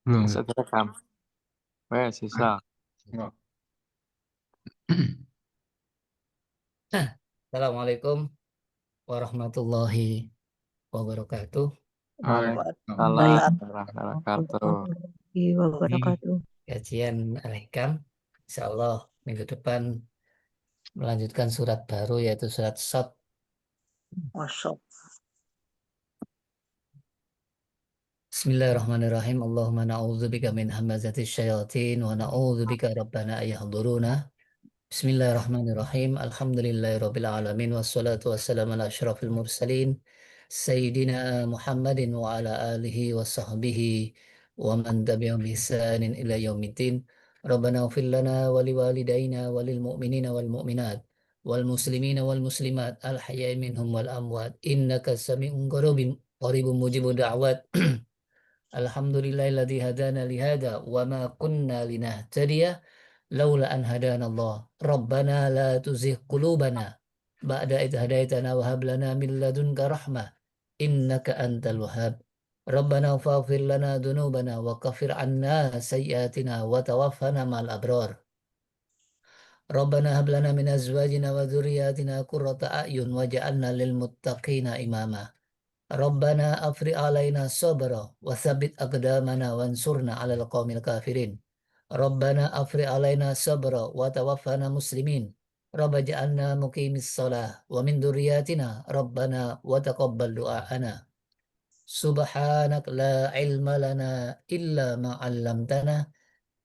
Belum. Sudah rekam. Wes, Ah, sisa. enggak. Assalamualaikum warahmatullahi wabarakatuh. Hai. Waalaikumsalam Waalaikumsalam warahmatullahi wabarakatuh. warahmatullahi Ini wabarakatuh. kajian Al-Hikam. Insya Allah minggu depan melanjutkan surat baru yaitu surat Shad. Masya Allah. Bismillahirrahmanirrahim. Allahumma na'udzubika min hamazati syayatin wa na'udzubika rabbana ayahduruna. Bismillahirrahmanirrahim. Alhamdulillahirabbil alamin wassalatu wassalamu ala asyrafil mursalin sayyidina Muhammadin wa ala alihi wa sahbihi wa man tabi'ahum bi ihsanin ila yaumiddin. Rabbana ighfir lana wa liwalidayna wa lil mu'minina wal mu'minat wal muslimina wal muslimat al ahya'i minhum wal amwat innaka sami'un qaribun mujibud da'wat. Alhamdulillahilladzi hadana li hada wa ma kunna linahtadiya laula an hadana Allah. Rabbana la tuzigh qulubana ba'da idh hadaitana wa hab lana min ladunka rahmah innaka antal wahhab. Rabbana faghfir lana dhunubana wa kaffir anna sayyi'atina wa tawaffana ma'al abrar. Rabbana hab lana min azwajina wa dhurriyyatina qurrata a'yun waj'alna lil muttaqina imama. Rabbana afri alaina sabra wa thabbit aqdamana wansurna 'alal qaumil kafirin. Rabbana afri alaina sabra wa tawaffana muslimin. Rabba ja'alna muqimis shalah wa min dzurriyyatina Rabbana wa taqabbal du'aana. Subhanak la ilma lana illa ma 'allamtana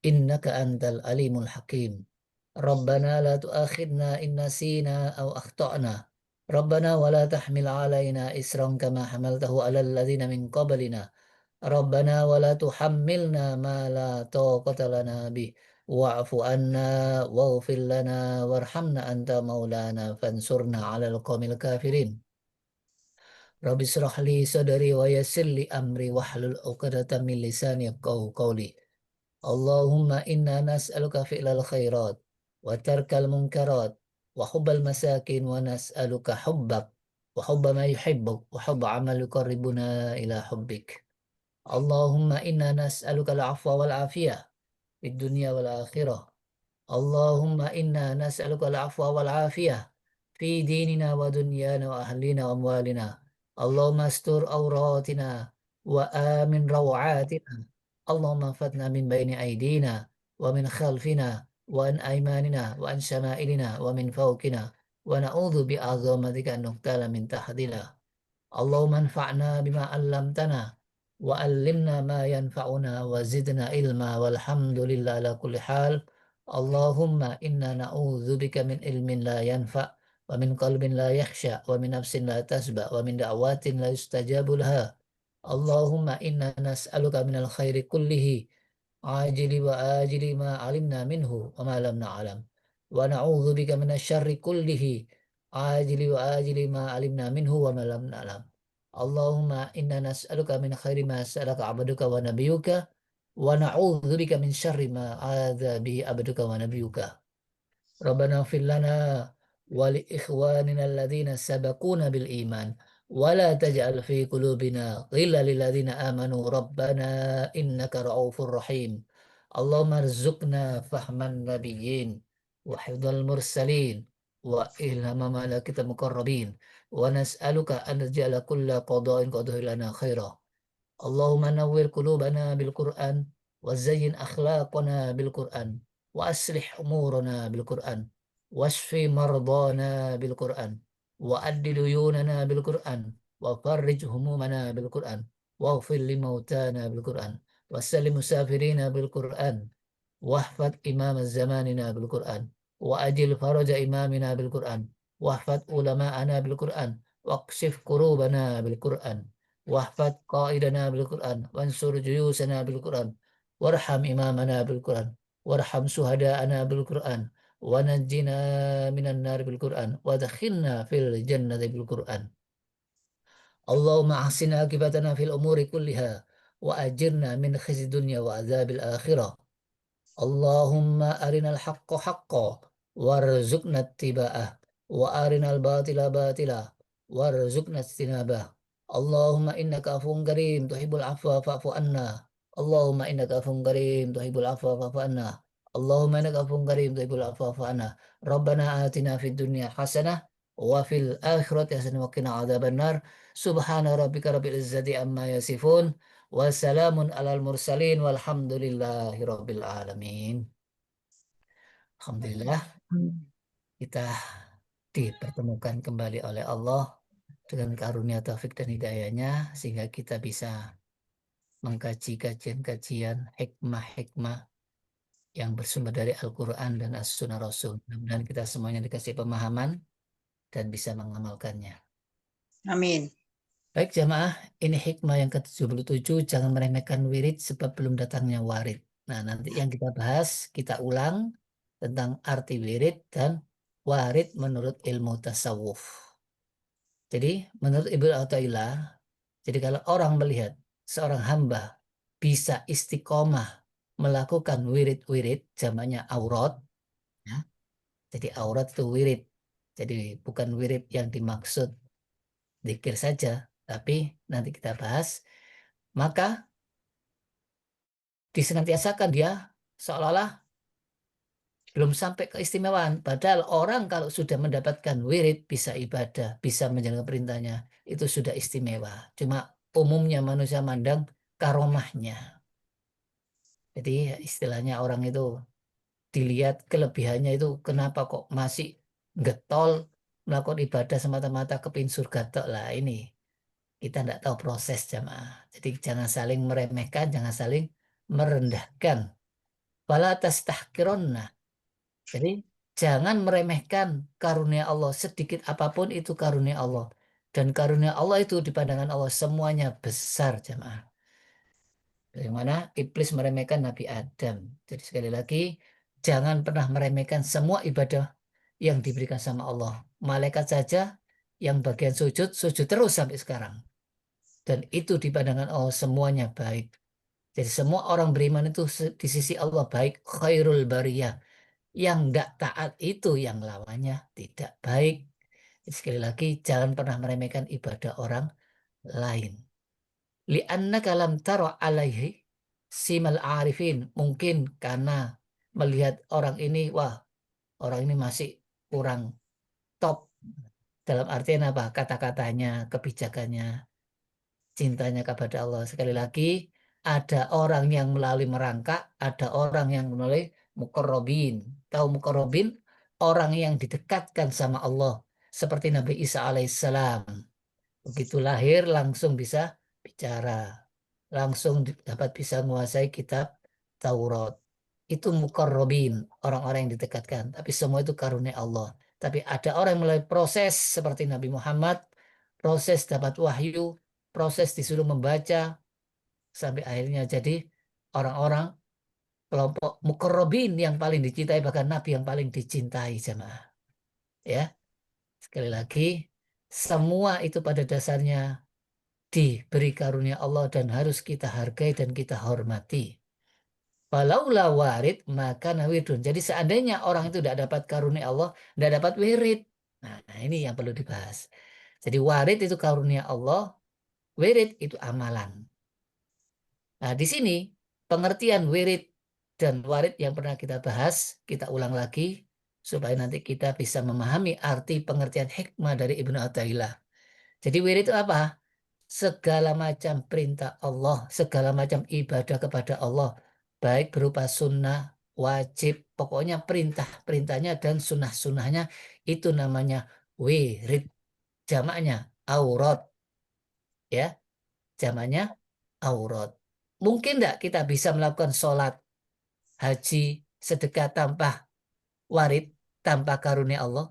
innaka antal alimul hakim. Rabbana la tu'akhidna in nasina aw akhtana. Rabbana wa la tahmil 'alaina isran kama hamaltahu 'alal ladzina min qablina. Rabbana wa la tuhammilna ma la taqata lana bih wa'fu anna waghfir lana warhamna anta maulana fansurna 'alal qaumil kafirin. Rabbi israh li sadri wa yassir li amri wahlul 'uqdatam min lisani yafqahu qawli. Allahumma inna nas'aluka fi'lal khairat wa tarkal munkarat wa hubbal masakin wa nas'aluka hubbak wa hubba ma yuhibbuk wa hubba amal yuqarribuna ila hubbik. Allahumma inna nas'aluka al-afwa wal afiyah fid dunya wal akhirah. Allahumma inna nas'aluka al-afwa wal afiyah fi dinina wa dunyana wa ahlina wa amwalina. Allahumma astur awratina wa amin rawatina. Allahumma fatna min baini aidina wa min khalfina wa an aymanina wa an syama'ilina wa min fawqina wa na'udzu bi'azamatika an nuqtala min tahtina. Allahumma anfa'na bima 'allamtana wa 'allimna ma yanfa'una wa zidna ilma walhamdulillah ala kulli hal. Allahumma inna na'udzubika min ilmin la yanfa' wa min qalbin la yakhsha wa min nafsin la tasba wa min da'watin la yustajabu laha. Allahumma inna nas'aluka minal khairi kullihi ajili wa ajili ma alimna minhu wa ma lam na'lam wa na'udzu bika minasyarri kullihi ajili wa ajili ma alimna minhu wa ma lam na'lam. Allahumma inna nas'aluka min khairi ma sa'alaka 'abduka wa nabiyyuka wa na'udzu bika min syarri ma adza bihi 'abduka wa nabiyyuka. Rabbana ighfir lana wa li ikhwanina alladhina sabaquna bil iman wa la taj'al fi qulubina ghillan lil ladzina amanu rabbana innaka ra'ufur rahim. Allahumma rzuqna fahman nabiyyin wa hifdzal mursalin wa ilhama malaikata muqarrabin wa nas'aluka an naj'ala kulla qada'in qadahu lana khaira. Allahumma nawwir qulubana bil Qur'an wa zayyin akhlaqana bil Qur'an wa aslih umurana bil Qur'an washfi mardana bil Qur'an wa addi duyunana bil Qur'an wa farrij humumana bil Qur'an waghfir li mautana bil Qur'an wa sallim musafirina bil Qur'an wahfad imam zamanina bil Qur'an wa ajil faraja imamina bil Qur'an wahfad ulama'ana bil Qur'an waqshif kurubana bil Qur'an wahfad qaidana bil Qur'an wansur juyusana bil Qur'an warham imamana bil Qur'an warham suhada'ana bil Qur'an wa najjina minan nar bil Qur'an wa dakhilna fil jannati bil Qur'an. Allahumma ahsin akibatana fil umuri kulliha wa ajirna min khizyi dunya wa azabil akhirah. Allahumma arinal haqqa haqqa warzuqna ittiba'ah wa arinal batila batila warzuqna istinabah. Allahumma innaka afuwun karim tuhibbul afwa fa'fu anna. Allahumma innaka afuwwun karim tuhibbul afwa fa'fu anna. Allahumma innaka afuwwun karim tuhibbul afwa fa'fu anna. Rabbana atina fid dunya hasanah wa fil akhirati hasanah wa qina adzabannar. Subhana rabbika rabbil izzati amma yasifun. Wassalamun alal mursalin walhamdulillahi rabbil alamin. Alhamdulillah kita dipertemukan kembali oleh Allah dengan karunia taufik dan hidayahnya sehingga kita bisa mengkaji kajian-kajian hikmah-hikmah yang bersumber dari Al-Quran dan As-Sunnah Rasul. Mudah-mudahan kita semuanya dikasih pemahaman dan bisa mengamalkannya. Amin. Baik jamaah, ini hikmah yang ke-77, jangan meremehkan wirid sebab belum datangnya warid. Nah, nanti yang kita bahas, kita ulang tentang arti wirid dan warid menurut ilmu tasawuf. Jadi, menurut Ibnu Athaillah, jadi kalau orang melihat seorang hamba bisa istiqomah melakukan wirid-wirid, zamannya aurat, ya. Jadi aurat itu wirid. Jadi bukan wirid yang dimaksud zikir saja, tapi nanti kita bahas. Maka disenantiasakan dia seolah-olah belum sampai keistimewaan. Padahal orang kalau sudah mendapatkan wirid, bisa ibadah, bisa menjalankan perintahnya, itu sudah istimewa. Cuma umumnya manusia mandang karomahnya. Jadi istilahnya orang itu dilihat kelebihannya itu kenapa kok masih getol melakukan ibadah semata-mata kepin surga tok lah ini. Kita tidak tahu proses jamaah. Jadi jangan saling meremehkan, jangan saling merendahkan. Wala tastahkironna. Jadi jangan meremehkan karunia Allah. Sedikit apapun itu karunia Allah. Dan karunia Allah itu di pandangan Allah semuanya besar jamaah. Dari mana iblis meremehkan Nabi Adam. Jadi sekali lagi, jangan pernah meremehkan semua ibadah yang diberikan sama Allah. Malaikat saja yang bagian sujud, sujud terus sampai sekarang. Dan itu di pandangan Allah semuanya baik. Jadi semua orang beriman itu di sisi Allah baik, khairul bariyah. Yang tidak taat itu yang lawannya tidak baik. Jadi sekali lagi, jangan pernah meremehkan ibadah orang lain. Li'annaka lam tara alaihi simal arifin. Mungkin karena melihat orang ini, wah orang ini masih kurang top. Dalam artian apa? Kata-katanya, kebijakannya, cintanya kepada Allah. Sekali lagi, ada orang yang melalui merangkak, ada orang yang melalui mukorobin. Tahu mukorobin? Orang yang didekatkan sama Allah. Seperti Nabi Isa alaihissalam. Begitu lahir langsung bisa bicara. Langsung dapat bisa menguasai kitab Taurat. Itu mukarrabin, orang-orang yang didekatkan. Tapi semua itu karunia Allah. Tapi ada orang yang melalui proses seperti Nabi Muhammad, proses dapat wahyu, proses disuruh membaca, sampai akhirnya jadi orang-orang kelompok mukarrabin yang paling dicintai, bahkan Nabi yang paling dicintai jemaah. Ya, sekali lagi, semua itu pada dasarnya diberi karunia Allah dan harus kita hargai dan kita hormati. Falaula warid maka nawidun. Jadi seandainya orang itu tidak dapat karunia Allah, tidak dapat wirid. Nah, ini yang perlu dibahas. Jadi warid itu karunia Allah, wirid itu amalan. Nah, di sini pengertian wirid dan warid yang pernah kita bahas, kita ulang lagi supaya nanti kita bisa memahami arti pengertian hikmah dari Ibnu Athaillah. Jadi wirid itu apa? Segala macam perintah Allah, segala macam ibadah kepada Allah, baik berupa sunnah, wajib, pokoknya perintah-perintahnya dan sunnah-sunnahnya itu namanya wirid. Jamaknya aurat, ya, jamaknya aurat. Mungkin enggak kita bisa melakukan sholat, haji, sedekah tanpa warid, tanpa karunia Allah?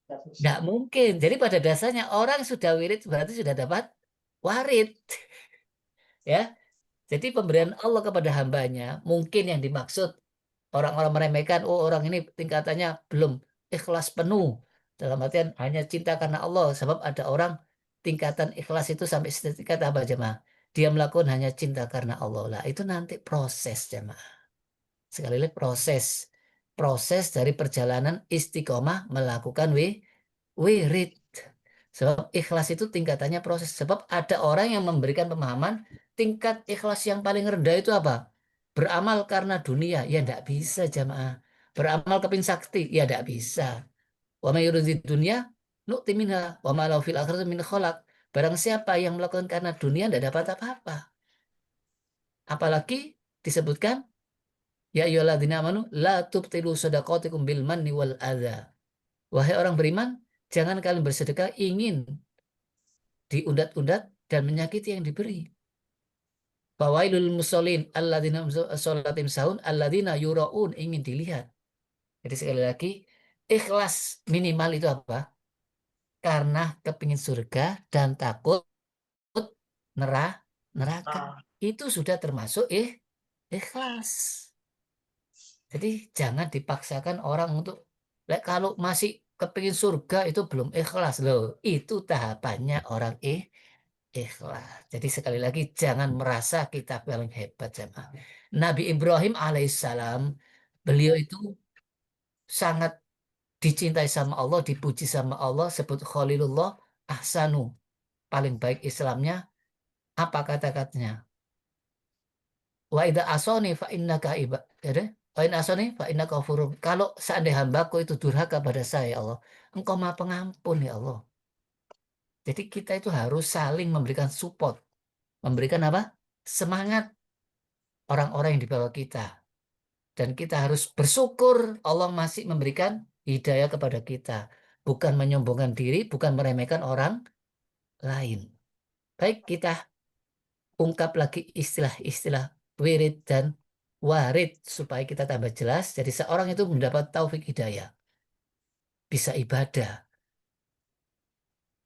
Enggak mungkin. Jadi pada dasarnya orang sudah wirid berarti sudah dapat warid. Ya, jadi pemberian Allah kepada hambanya mungkin yang dimaksud orang-orang meremehkan, oh orang ini tingkatannya belum ikhlas penuh. Dalam artian hanya cinta karena Allah. Sebab ada orang tingkatan ikhlas itu sampai setingkat apa jemaah? Dia melakukan hanya cinta karena Allah. Lah itu nanti proses jemaah. Sekali lagi proses. Proses dari perjalanan istiqomah melakukan wirid. Sebab ikhlas itu tingkatannya proses. Sebab ada orang yang memberikan pemahaman tingkat ikhlas yang paling rendah itu apa? Beramal karena dunia. Ya tidak bisa jamaah. Beramal keping sakti. Ya tidak bisa. Wa may yuridid dunya nu'ti minha wa ma lahu fil akhirati min khalaq. Barang siapa yang melakukan karena dunia tidak dapat apa-apa. Apalagi disebutkan ya ayyuhalladzina amanu la tubtilu shadaqatikum bil manni wal adza. Wahai orang beriman, jangan kalian bersedekah ingin diundat-undat dan menyakiti yang diberi. Fawailul musallin alladzina sholatim sahun alladzina yuraun, ingin dilihat. Jadi sekali lagi, ikhlas minimal itu apa? Karena kepingin surga dan takut neraka. Ah, Itu sudah termasuk ikhlas. Jadi jangan dipaksakan orang untuk kalau masih kepingin surga itu belum ikhlas loh. Itu tahapannya orang ikhlas. Jadi sekali lagi jangan merasa kita paling hebat jemaah. Nabi Ibrahim alaihissalam, beliau itu sangat dicintai sama Allah, dipuji sama Allah, sebut Khalilullah, ahsanu, paling baik Islamnya. Apa kata-katanya? Wa idza asani fa innaka wa in asani fa innaka ghafurun. Kalau seandainya hambaku itu durhaka pada saya, ya Allah, Engkau Maha Pengampun, ya Allah. Jadi kita itu harus saling memberikan support, memberikan apa? Semangat orang-orang yang di bawah kita. Dan kita harus bersyukur Allah masih memberikan hidayah kepada kita. Bukan menyombongkan diri, bukan meremehkan orang lain. Baik, kita ungkap lagi istilah-istilah wirid dan warid supaya kita tambah jelas. Jadi seorang itu mendapat taufik hidayah, bisa ibadah.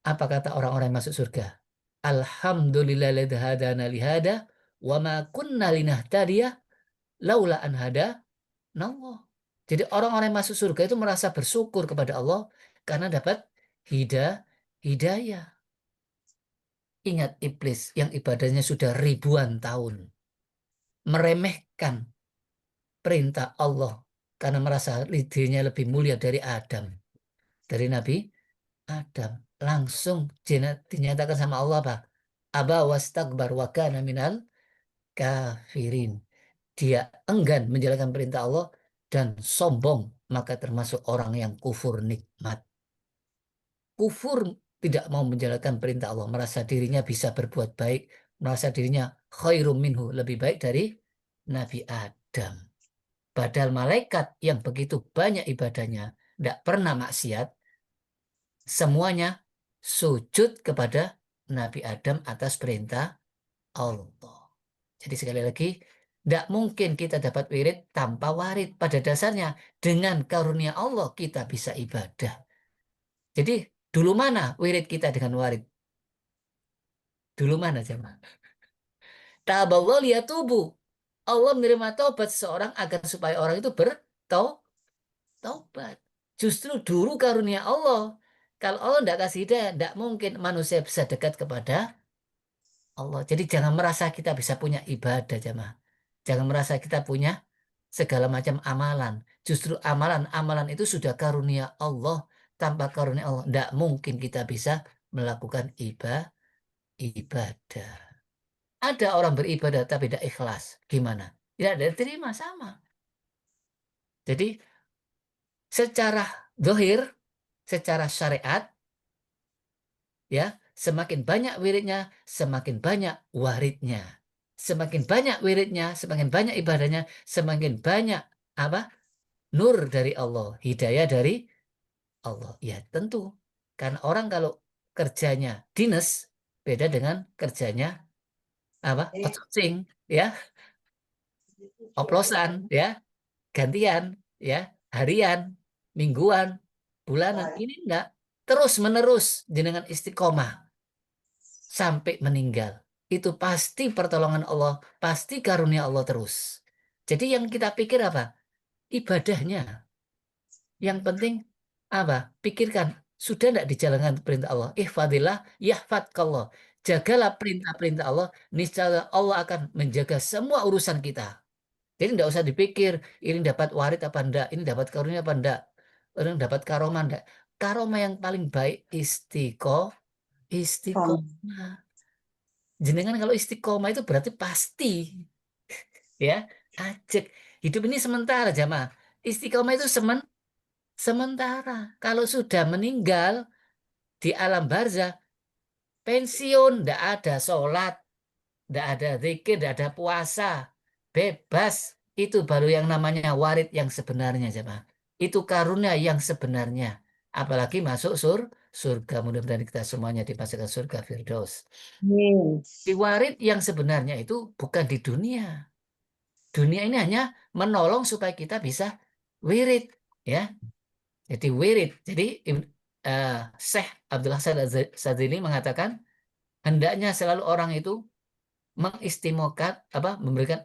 Apa kata orang-orang yang masuk surga? Alhamdulillahilladzi hadana lihada wa ma kunna linahtadiya laula an hadanallah. Jadi orang-orang yang masuk surga itu merasa bersyukur kepada Allah karena dapat hidayah. Ingat iblis yang ibadahnya sudah ribuan tahun, meremehkan perintah Allah karena merasa dirinya lebih mulia dari Adam, dari Nabi Adam. Langsung dinyatakan sama Allah apa? Aba wastakbar wa kana minal kafirin. Dia enggan menjalankan perintah Allah dan sombong, maka termasuk orang yang kufur nikmat. Kufur, tidak mau menjalankan perintah Allah, merasa dirinya bisa berbuat baik, merasa dirinya khairum minhu, lebih baik dari Nabi Adam. Padahal malaikat yang begitu banyak ibadahnya, tidak pernah maksiat, semuanya sujud kepada Nabi Adam atas perintah Allah. Jadi sekali lagi, tidak mungkin kita dapat wirid tanpa warid. Pada dasarnya, dengan karunia Allah kita bisa ibadah. Jadi, dulu mana wirid kita dengan warid? Dulu mana jemaah? Taballah liyatubu. Allah menerima taubat seseorang agar supaya orang itu bertaubat. Justru dulu karunia Allah. Kalau Allah tidak kasih hidayah, tidak mungkin manusia bisa dekat kepada Allah. Jadi jangan merasa kita bisa punya ibadah, jemaah. Jangan merasa kita punya segala macam amalan. Justru amalan itu sudah karunia Allah. Tanpa karunia Allah, tidak mungkin kita bisa melakukan ibadah. Ada orang beribadah tapi tidak ikhlas. Gimana? Tidak diterima sama. Jadi secara zahir, secara syariat, ya, semakin banyak wiridnya, semakin banyak waridnya. Semakin banyak wiridnya, semakin banyak ibadahnya, semakin banyak apa? Nur dari Allah, hidayah dari Allah. Ya, tentu. Karena orang kalau kerjanya dinas beda dengan kerjanya apa? Outsourcing, ya, oplosan, ya, gantian, ya, harian, mingguan, bulanan. Ini enggak. Terus menerus jenengan istiqomah sampai meninggal. Itu pasti pertolongan Allah, pasti karunia Allah terus. Jadi yang kita pikir apa? Ibadahnya. Yang penting apa? Pikirkan, sudah tidak dijalankan perintah Allah. Ihfadillah yahfadkallah. Jagalah perintah-perintah Allah, niscaya Allah akan menjaga semua urusan kita. Jadi tidak usah dipikir ini dapat warid apa enggak, ini dapat karunia apa enggak, orang dapat karomah enggak. Karomah yang paling baik istiqomah. Jenengan kalau istiqomah itu berarti pasti, ya, ajek. Hidup ini sementara, jamaah. Istiqomah itu sementara. Kalau sudah meninggal di alam barzah, pensiun, tidak ada sholat, tidak ada zikir, tidak ada puasa, bebas. Itu baru yang namanya warid yang sebenarnya, jemaah. Itu karunia yang sebenarnya. Apalagi masuk surga. Mudah-mudahan kita semuanya dimasukkan surga Firdaus. Yes. Di warid yang sebenarnya itu bukan di dunia. Dunia ini hanya menolong supaya kita bisa wirid, ya. Jadi wirid. Jadi Syekh Abdul Hasan Sadzili mengatakan hendaknya selalu orang itu memberikan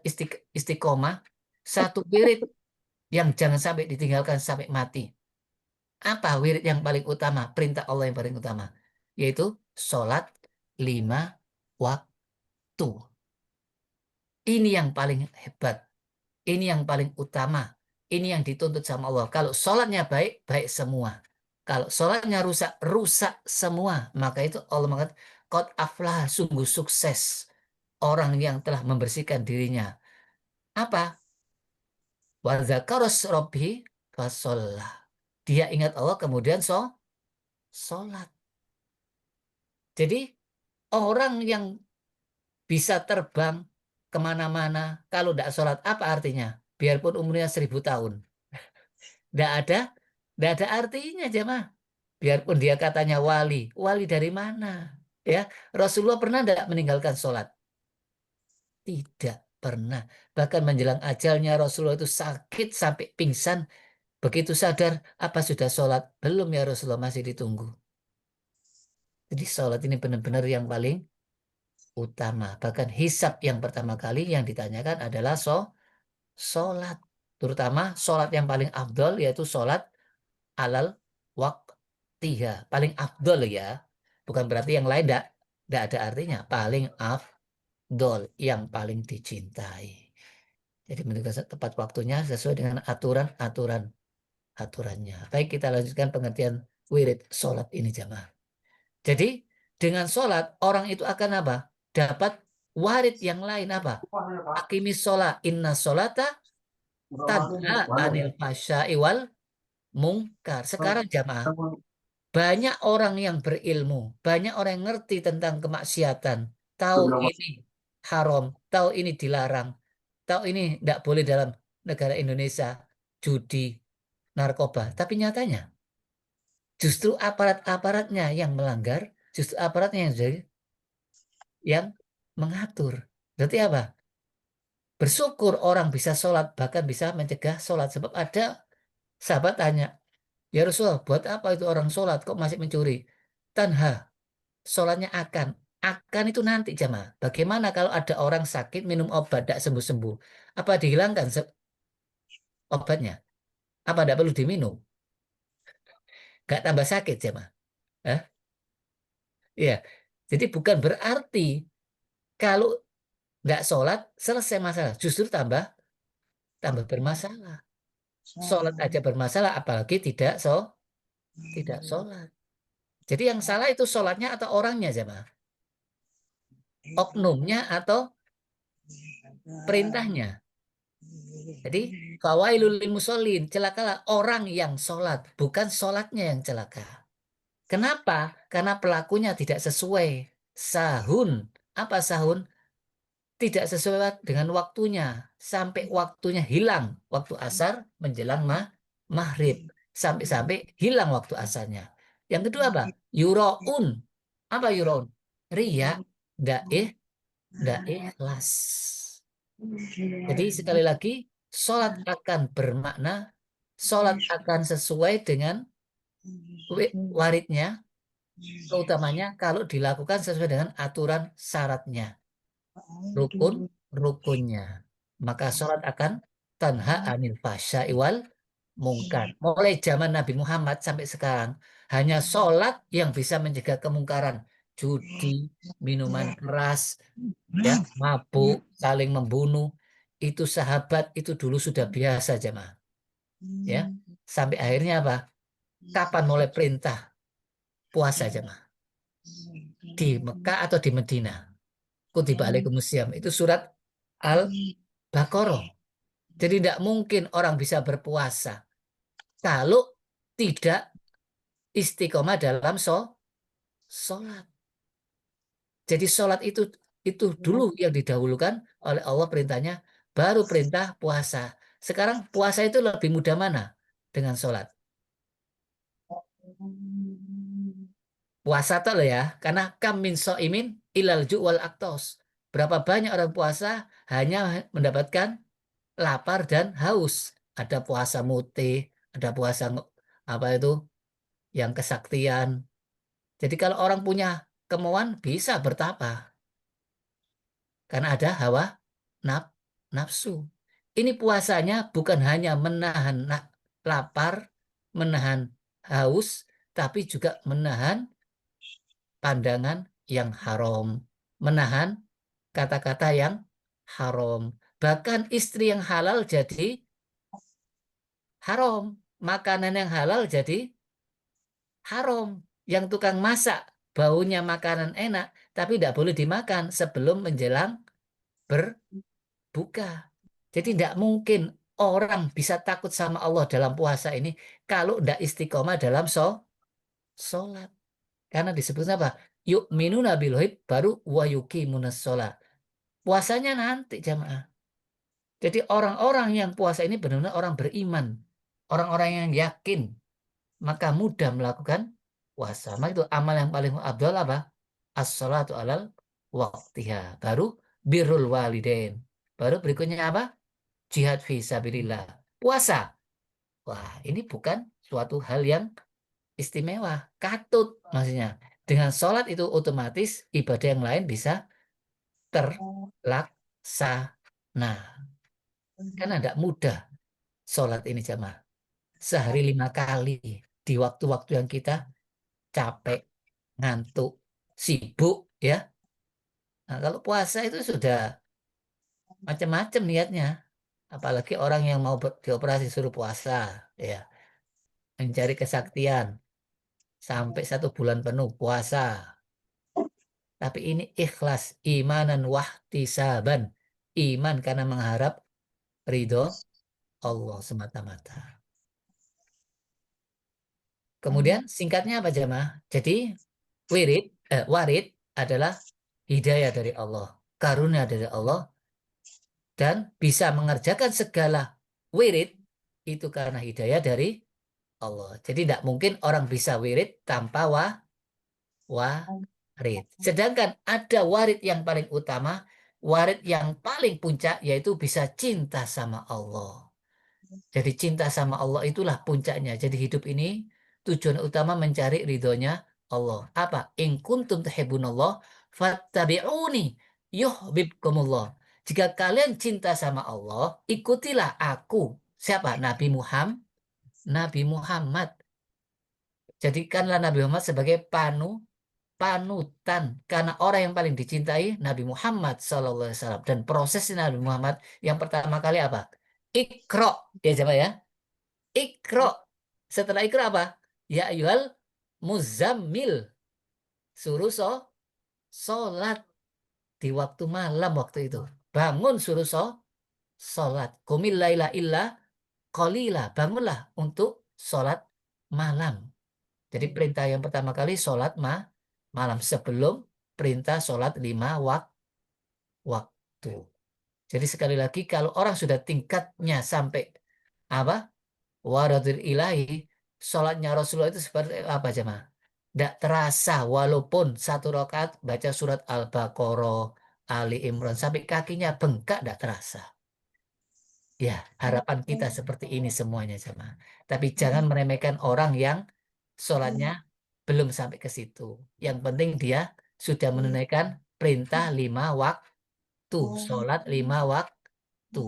istiqomah satu wirid yang jangan sampai ditinggalkan sampai mati. Apa wirid yang paling utama? Perintah Allah yang paling utama, yaitu sholat 5 waktu. Ini yang paling hebat. Ini yang paling utama. Ini yang dituntut sama Allah. Kalau sholatnya baik, baik semua. Kalau sholatnya rusak, rusak semua. Maka itu Allah mengatakan, qad aflah, sungguh sukses orang yang telah membersihkan dirinya. Apa? Wa dzakaras rabbi fasollah. Dia ingat Allah kemudian sholat. Jadi orang yang bisa terbang kemana-mana kalau tidak sholat apa artinya? Biarpun umurnya 1000 tahun. Tidak ada artinya, jemaah. Biarpun dia katanya wali. Wali dari mana? Ya, Rasulullah pernah tidak meninggalkan sholat? Tidak pernah. Bahkan menjelang ajalnya Rasulullah itu sakit sampai pingsan. Begitu sadar, apa sudah sholat? Belum ya Rasulullah, masih ditunggu. Jadi sholat ini benar-benar yang paling utama. Bahkan hisab yang pertama kali yang ditanyakan adalah sholat. Terutama sholat yang paling afdol yaitu sholat alal waktiha. Paling afdol ya. Bukan berarti yang lain tidak ada artinya. Paling afdol, yang paling dicintai. Jadi menentukan tepat waktunya sesuai dengan aturannya. Baik, kita lanjutkan pengertian wirid sholat ini, jamaah. Jadi dengan sholat orang itu akan apa? Dapat warid yang lain apa? Aqimis sholat, inna sholata tanha anil fahsya'i wal mungkar. Sekarang jamaah, banyak orang yang berilmu, banyak orang yang ngerti tentang kemaksiatan, tahu ini haram, tahu ini dilarang, tahu ini tidak boleh dalam negara Indonesia, judi, narkoba. Tapi nyatanya justru aparat-aparatnya yang melanggar, justru aparatnya yang mengatur. Berarti apa? Bersyukur orang bisa sholat, bahkan bisa mencegah sholat. Sebab ada sahabat tanya, ya Rasulullah, buat apa itu orang sholat kok masih mencuri? Tanha, sholatnya akan. Akan itu nanti, jamaah. Bagaimana kalau ada orang sakit minum obat tidak sembuh-sembuh? Apa dihilangkan obatnya? Apa tidak perlu diminum? Gak tambah sakit, jamaah. Hah? Iya. Jadi bukan berarti kalau nggak sholat selesai masalah. Justru tambah bermasalah. Sholat aja bermasalah, apalagi tidak sholat. Jadi yang salah itu sholatnya atau orangnya, jemaah? Oknumnya atau perintahnya. Jadi fawailul lil musholin, celakalah orang yang sholat, bukan sholatnya yang celaka. Kenapa? Karena pelakunya tidak sesuai. Sahun. Apa sahun? Tidak sesuai dengan waktunya. Sampai waktunya hilang. Waktu asar menjelang maghrib. Sampai-sampai hilang waktu asarnya. Yang kedua apa? Yuro'un. Apa yuro'un? Ria. Tidak ikhlas. Jadi sekali lagi, sholat akan bermakna, sholat akan sesuai dengan waridnya, keutamanya kalau dilakukan sesuai dengan aturan syaratnya, rukunnya. Maka sholat akan tanha anil fahsya'i wal mungkar. Mulai zaman Nabi Muhammad sampai sekarang, hanya sholat yang bisa mencegah kemungkaran. Judi, minuman keras, ya, mabuk, saling membunuh. Itu sahabat itu dulu sudah biasa, jemaah. Ya, sampai akhirnya apa? Kapan mulai perintah puasa jemaah? Di Mekah atau di Medina? Kutiba alaikumusiyam. Itu surat Al-Baqarah. Jadi tidak mungkin orang bisa berpuasa kalau tidak istiqomah dalam sholat. Jadi sholat itu dulu yang didahulukan oleh Allah perintahnya, baru perintah puasa. Sekarang puasa itu lebih mudah mana dengan sholat? Puasa tuh loh ya, karena kam min imin ilal ju' wal aktos. Berapa banyak orang puasa hanya mendapatkan lapar dan haus. Ada puasa mutih, ada puasa apa itu yang kesaktian. Jadi kalau orang punya kemauan bisa bertapa karena ada hawa nafsu. Ini puasanya bukan hanya menahan lapar, menahan haus, tapi juga menahan pandangan yang haram, menahan kata-kata yang haram. Bahkan istri yang halal jadi haram, makanan yang halal jadi haram. Yang tukang masak baunya makanan enak, tapi tidak boleh dimakan sebelum menjelang berbuka. Jadi tidak mungkin orang bisa takut sama Allah dalam puasa ini kalau tidak istiqomah dalam sholat. Karena disebutnya apa? Yu'minuna bil ghaib baru wa yuqimunas sholat. Puasanya nanti jamaah. Jadi orang-orang yang puasa ini benar-benar orang beriman. Orang-orang yang yakin. Maka mudah melakukan puasa. Maka itu amal yang paling abdul apa? As-sholatu alal waqtiha. Baru birrul walidain. Baru berikutnya apa? Jihad fi sabilillah. Puasa. Wah, ini bukan suatu hal yang istimewa. Katut maksudnya. Dengan sholat itu otomatis ibadah yang lain bisa terlaksana. Karena tidak mudah sholat ini jamaah. Sehari 5 kali. Di waktu-waktu yang kita capek, ngantuk, sibuk ya. Nah, kalau puasa itu sudah macam-macam niatnya. Apalagi orang yang mau dioperasi suruh puasa, ya, mencari kesaktian sampai 1 bulan penuh puasa. Tapi ini ikhlas, imanan wahtisaban, iman karena mengharap ridho Allah semata-mata. Kemudian singkatnya apa jemaah? Jadi warid adalah hidayah dari Allah, karunia dari Allah, dan bisa mengerjakan segala wirid itu karena hidayah dari Allah. Jadi tidak mungkin orang bisa wirid tanpa warid. Sedangkan ada warid yang paling utama, warid yang paling puncak yaitu bisa cinta sama Allah. Jadi cinta sama Allah itulah puncaknya. Jadi hidup ini tujuan utama mencari ridhonya Allah. Apa? In kuntum tuhibbunallah fattabi'uni yuhibbukumullah. Jika kalian cinta sama Allah, ikutilah aku. Siapa? Nabi Muhammad. Jadikanlah Nabi Muhammad sebagai panutan. Karena orang yang paling dicintai Nabi Muhammad SAW. Dan proses Nabi Muhammad yang pertama kali apa? Ikro. Ya coba ya. Ikro. Setelah ikro apa? Ya ayyuhal muzammil. Suruh sholat di waktu malam waktu itu. Bangun suruh sholat. Qumil laila illa qalila. Bangunlah untuk sholat malam. Jadi perintah yang pertama kali sholat malam sebelum perintah sholat 5 waktu. Jadi sekali lagi kalau orang sudah tingkatnya sampai apa? Waradul ilahi, sholatnya Rasulullah itu seperti apa jemaah? Tidak terasa walaupun 1 rakaat baca surat Al-Baqarah, Ali Imran sampai kakinya bengkak tidak terasa. Ya, harapan kita seperti ini semuanya jemaah. Tapi jangan meremehkan orang yang sholatnya belum sampai ke situ. Yang penting dia sudah menunaikan perintah 5 waktu, sholat 5 waktu.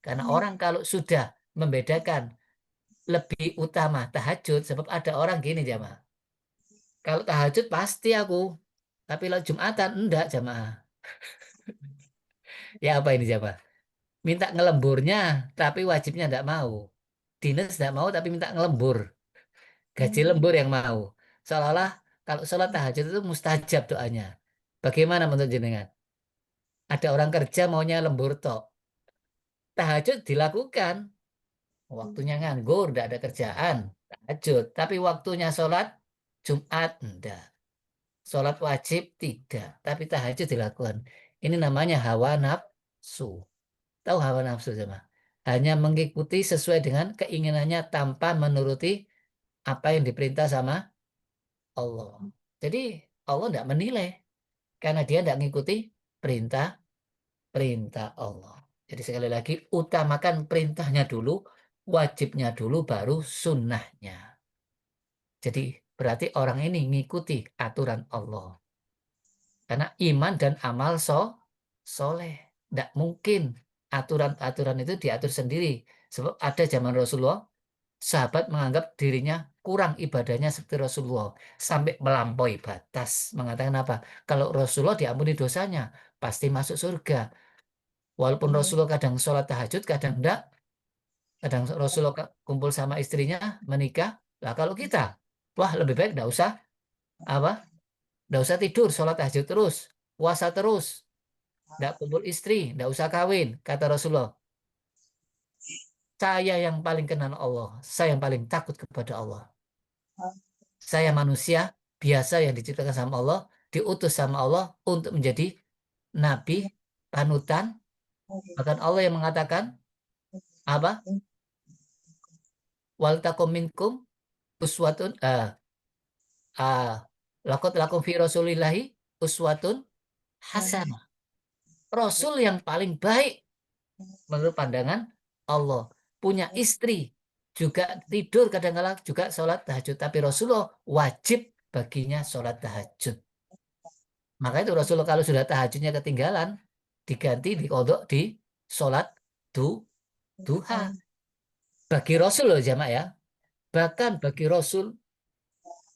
Karena orang kalau sudah membedakan lebih utama tahajud, sebab ada orang gini jamaah. Kalau tahajud pasti aku, tapi kalau Jumatan enggak jamaah. Ya apa ini jamaah? Minta ngelemburnya, tapi wajibnya enggak mau. Dinas enggak mau, tapi minta ngelembur. gaji lembur yang mau. Seolah-olah kalau sholat tahajud itu mustajab doanya. Bagaimana menurut jenengan? Ada orang kerja maunya lembur tok. Tahajud dilakukan. Waktunya nganggur, tidak ada kerjaan. Tahajud. Tapi waktunya sholat Jumat, enggak. Sholat wajib, tidak. Tapi tahajud dilakukan. Ini namanya hawa nafsu. Tahu hawa nafsu sama? Hanya mengikuti sesuai dengan keinginannya tanpa menuruti apa yang diperintah sama Allah. Jadi Allah tidak menilai karena dia tidak mengikuti perintah Allah. Jadi sekali lagi utamakan perintahnya dulu, wajibnya dulu, baru sunnahnya. Jadi berarti orang ini mengikuti aturan Allah. Karena iman dan amal soleh. Tidak mungkin aturan-aturan itu diatur sendiri. Sebab ada zaman Rasulullah, sahabat menganggap dirinya kurang ibadahnya seperti Rasulullah. Sampai melampaui batas. Mengatakan apa? Kalau Rasulullah diampuni dosanya, pasti masuk surga. Walaupun Rasulullah kadang sholat tahajud, kadang enggak. Kadang Rasulullah kumpul sama istrinya, menikah. Lah kalau kita, wah lebih baik enggak usah apa? Enggak usah tidur, sholat tahajud terus, puasa terus, enggak kumpul istri, enggak usah kawin, kata Rasulullah. Saya yang paling kenal Allah, saya yang paling takut kepada Allah. Saya manusia biasa yang diciptakan sama Allah, diutus sama Allah untuk menjadi nabi, panutan. Bahkan Allah yang mengatakan apa? Wal takum minkum uswatun lakot lakum fi rasulillahi uswatun hasanah. Rasul yang paling baik menurut pandangan Allah. Punya istri, juga tidur kadang-kala juga sholat tahajud. Tapi Rasulullah wajib baginya sholat tahajud. Maka itu Rasulullah kalau sudah tahajudnya ketinggalan, diganti dikodok di sholat duha. Bagi Rasul loh jamaah ya. Bahkan bagi Rasul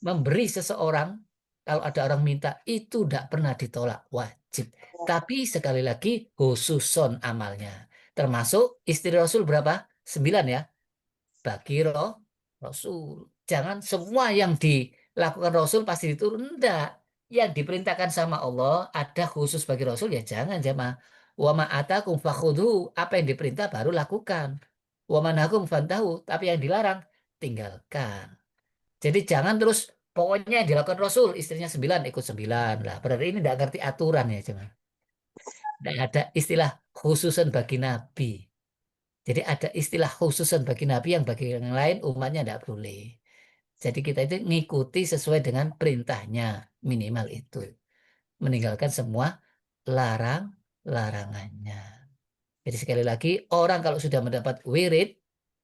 memberi seseorang, kalau ada orang minta, itu tidak pernah ditolak, wajib. Tapi sekali lagi khususon amalnya. Termasuk istri Rasul berapa? 9 ya. Bagi Rasul. Jangan semua yang dilakukan Rasul pasti diturun. Enggak. Yang diperintahkan sama Allah ada khusus bagi Rasul, ya jangan jamaah. Wa ma atakum fakhudhu. Apa yang diperintah baru lakukan. Wa manhakum fantahu. Tapi yang dilarang tinggalkan. Jadi jangan terus pokoknya yang dilakukan Rasul istrinya 9 ikut 9 lah. Berarti ini tidak ngerti aturan ya cuman. Tidak ada istilah khususan bagi Nabi. Jadi ada istilah khususan bagi Nabi yang bagi yang lain umatnya tidak boleh. Jadi kita itu ngikuti sesuai dengan perintahnya minimal itu. Meninggalkan semua larangannya. Jadi sekali lagi orang kalau sudah mendapat wirid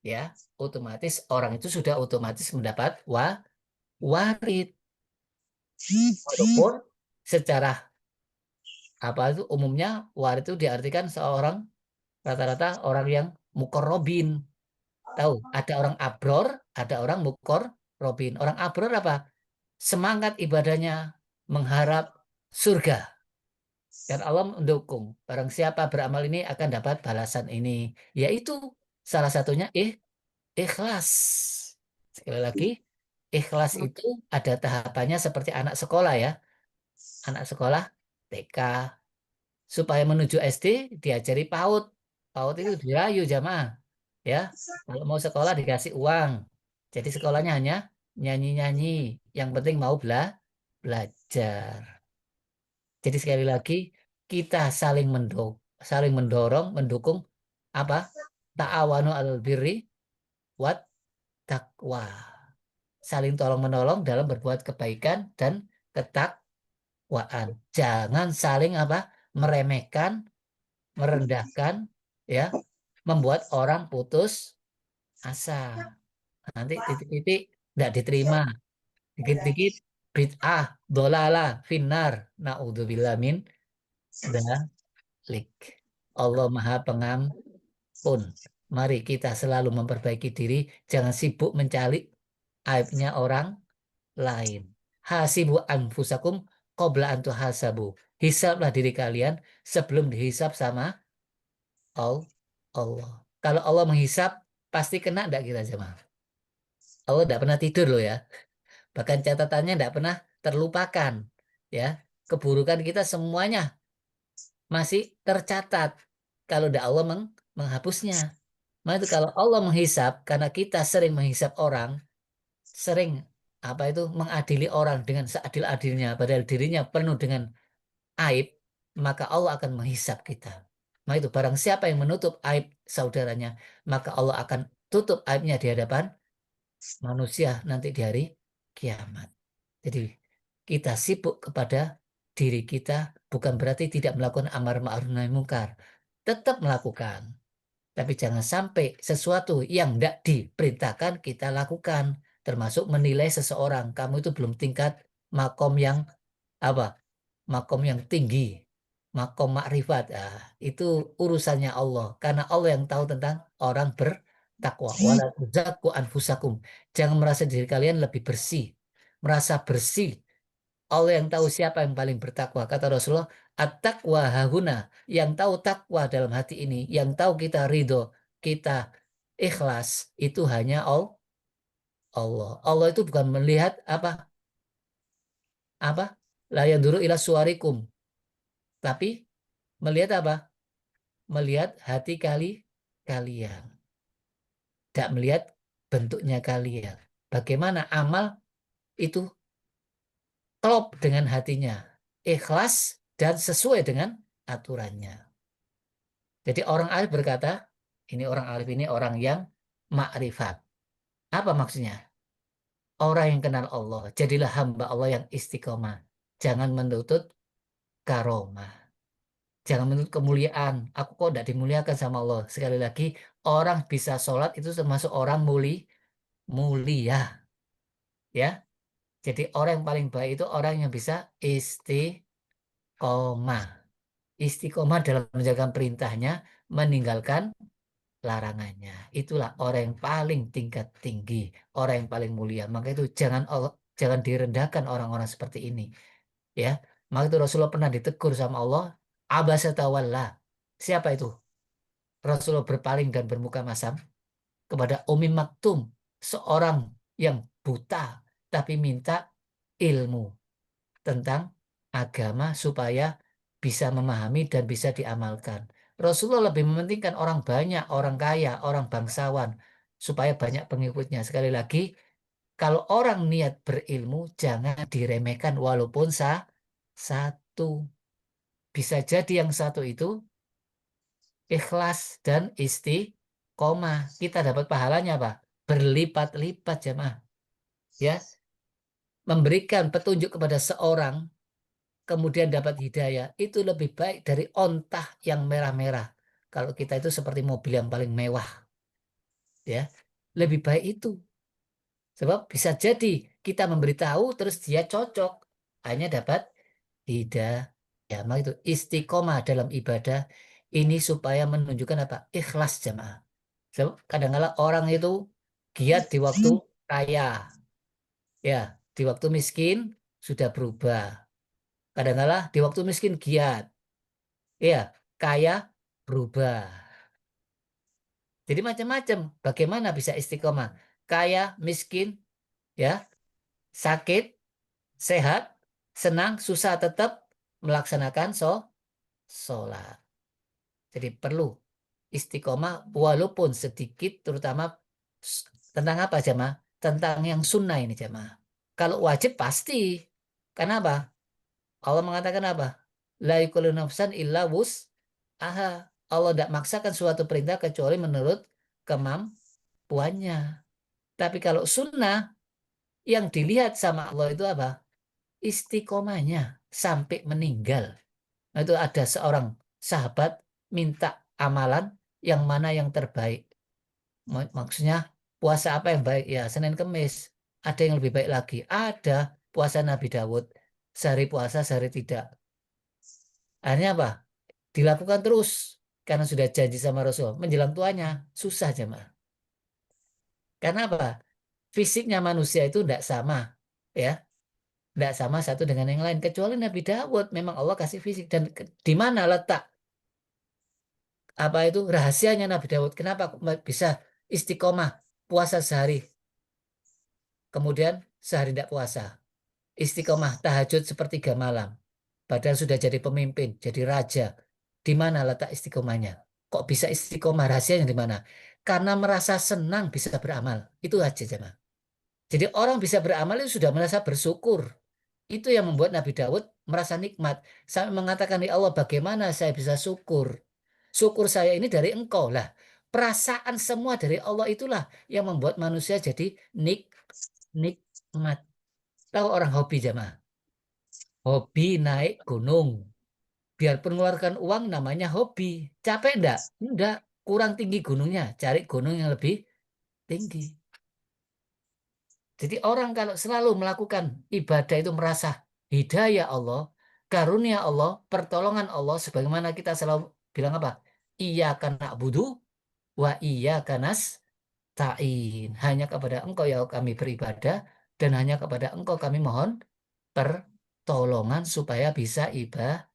ya otomatis orang itu sudah otomatis mendapat warid. Walaupun secara apa itu umumnya warid itu diartikan seorang rata-rata orang yang mukorrobin. Tahu, ada orang abror, ada orang mukorrobin. Orang abror apa? Semangat ibadahnya mengharap surga. Dan Allah mendukung. Barang siapa beramal ini akan dapat balasan ini. Yaitu salah satunya ikhlas. Sekali lagi, ikhlas itu ada tahapannya seperti anak sekolah ya. Anak sekolah TK supaya menuju SD diajari PAUD. PAUD itu dirayu jamaah ya. Kalau mau sekolah dikasih uang. Jadi sekolahnya hanya nyanyi-nyanyi. Yang penting mau belajar. Jadi sekali lagi kita saling mendorong, mendukung apa? Ta'awanu 'alal birri wat taqwa. Saling tolong menolong dalam berbuat kebaikan dan ketakwaan. Jangan saling apa? Meremehkan, merendahkan, ya, membuat orang putus asa. Nanti titik-titik tidak diterima, dikit-dikit bid'ah, dolalah, finnar, naudzubillah min dzalik. Allah Maha Pengampun. Mari kita selalu memperbaiki diri, jangan sibuk mencari aibnya orang lain. Hasibu anfusakum qabla an tuhasabu. Hisablah diri kalian sebelum dihisab sama Allah. Kalau Allah menghisab, pasti kena enggak kita jemaah? Allah tidak pernah tidur loh ya. Bahkan catatannya tidak pernah terlupakan. Ya, keburukan kita semuanya masih tercatat. Kalau tidak Allah menghapusnya. Maka itu kalau Allah menghisap, karena kita sering menghisap orang, sering apa itu mengadili orang dengan seadil-adilnya, padahal dirinya penuh dengan aib, maka Allah akan menghisap kita. Maka itu barang siapa yang menutup aib saudaranya, maka Allah akan tutup aibnya di hadapan manusia nanti di hari kiamat. Jadi kita sibuk kepada diri kita bukan berarti tidak melakukan amar ma'ruf nahi mungkar. Tetap melakukan. Tapi jangan sampai sesuatu yang tidak diperintahkan kita lakukan. Termasuk menilai seseorang. Kamu itu belum tingkat makom yang apa? Makom yang tinggi. Makom makrifat. Ah, itu urusannya Allah. Karena Allah yang tahu tentang orang bertakwa. Wala tuzakku anfusakum. Jangan merasa diri kalian lebih bersih. Merasa bersih. Allah yang tahu siapa yang paling bertakwa. Kata Rasulullah, at-taqwa hahuna. Yang tahu takwa dalam hati ini, yang tahu kita ridho, kita ikhlas, itu hanya Allah. Allah itu bukan melihat apa la yanduru ila suwarikum, tapi melihat apa? Melihat hati kalian. Tidak melihat bentuknya kalian. Bagaimana amal itu klop dengan hatinya, ikhlas dan sesuai dengan aturannya. Jadi orang arif berkata, ini orang arif ini orang yang makrifat. Apa maksudnya? Orang yang kenal Allah. Jadilah hamba Allah yang istiqomah. Jangan menuntut karomah. Jangan menuntut kemuliaan. Aku kok tidak dimuliakan sama Allah. Sekali lagi, orang bisa sholat itu termasuk orang mulia. Ya. Jadi orang yang paling baik itu orang yang bisa istiqomah. Istiqomah dalam menjalankan perintahnya, meninggalkan larangannya. Itulah orang yang paling tingkat tinggi, orang yang paling mulia. Maka itu jangan direndahkan orang-orang seperti ini, ya. Maka itu Rasulullah pernah ditegur sama Allah, abasa tawalla. Siapa itu? Rasulullah berpaling dan bermuka masam kepada Umi Maktum, seorang yang buta tapi minta ilmu tentang agama supaya bisa memahami dan bisa diamalkan. Rasulullah lebih mementingkan orang banyak, orang kaya, orang bangsawan, supaya banyak pengikutnya. Sekali lagi, kalau orang niat berilmu, jangan diremehkan walaupun satu. Bisa jadi yang satu itu ikhlas dan istiqomah. Kita dapat pahalanya apa? Berlipat-lipat jemaah. Ya, memberikan petunjuk kepada seorang kemudian dapat hidayah, itu lebih baik dari ontah yang merah-merah. Kalau kita itu seperti mobil yang paling mewah, ya, lebih baik itu. Sebab bisa jadi kita memberitahu terus dia cocok, hanya dapat hidayah. Ya, maka itu istiqomah dalam ibadah ini supaya menunjukkan apa? Ikhlas jamaah. Sebab kadang-kala orang itu giat di waktu kaya, ya, di waktu miskin sudah berubah. Kadang-kala di waktu miskin giat, ya, kaya berubah. Jadi macam-macam. Bagaimana bisa istiqomah? Kaya, miskin, ya, sakit, sehat, senang, susah tetap melaksanakan sholat. Jadi perlu istiqomah walaupun sedikit, terutama tentang apa jemaah? Tentang yang sunnah ini jemaah. Kalau wajib pasti. Kenapa? Allah mengatakan apa? La yukallifu nafsan illa wus'aha. Allah tidak maksakan suatu perintah kecuali menurut kemampuannya. Tapi kalau sunnah yang dilihat sama Allah itu apa? Istiqomahnya sampai meninggal. Nah, itu ada seorang sahabat minta amalan yang mana yang terbaik. Maksudnya puasa apa yang baik? Ya Senin Kemis. Ada yang lebih baik lagi. Ada puasa Nabi Dawud. Sehari puasa, sehari tidak. Akhirnya apa? Dilakukan terus karena sudah janji sama Rasul. Menjelang tuanya susah jemaah. Karena apa? Fisiknya manusia itu tidak sama, ya, tidak sama satu dengan yang lain. Kecuali Nabi Dawud, memang Allah kasih fisik. Dan di mana letak apa itu rahasianya Nabi Dawud? Kenapa bisa istiqomah puasa sehari? kemudian sehari tidak puasa, istiqomah tahajud sepertiga malam, padahal sudah jadi pemimpin, jadi raja. Di mana letak istiqomahnya? Kok bisa istiqomah? Rahasianya di mana? Karena merasa senang bisa beramal. Itu aja, jemaah. Jadi orang bisa beramal itu sudah merasa bersyukur. Itu yang membuat Nabi Daud merasa nikmat. Sampai mengatakan, ya Allah, bagaimana saya bisa syukur? Syukur saya ini dari Engkau lah. Perasaan semua dari Allah itulah yang membuat manusia jadi nikmat. Tahu orang hobi, jemaah? Hobi naik gunung. Biarpun mengeluarkan uang namanya hobi. Capek enggak? Enggak. Kurang tinggi gunungnya. Cari gunung yang lebih tinggi. Jadi orang kalau selalu melakukan ibadah itu merasa hidayah Allah, karunia Allah, pertolongan Allah. Sebagaimana kita selalu bilang apa? Iyyaka na'budu wa iyyaka nasta'in. Hanya kepada Engkau ya kami beribadah dan hanya kepada Engkau kami mohon pertolongan supaya bisa ibadah.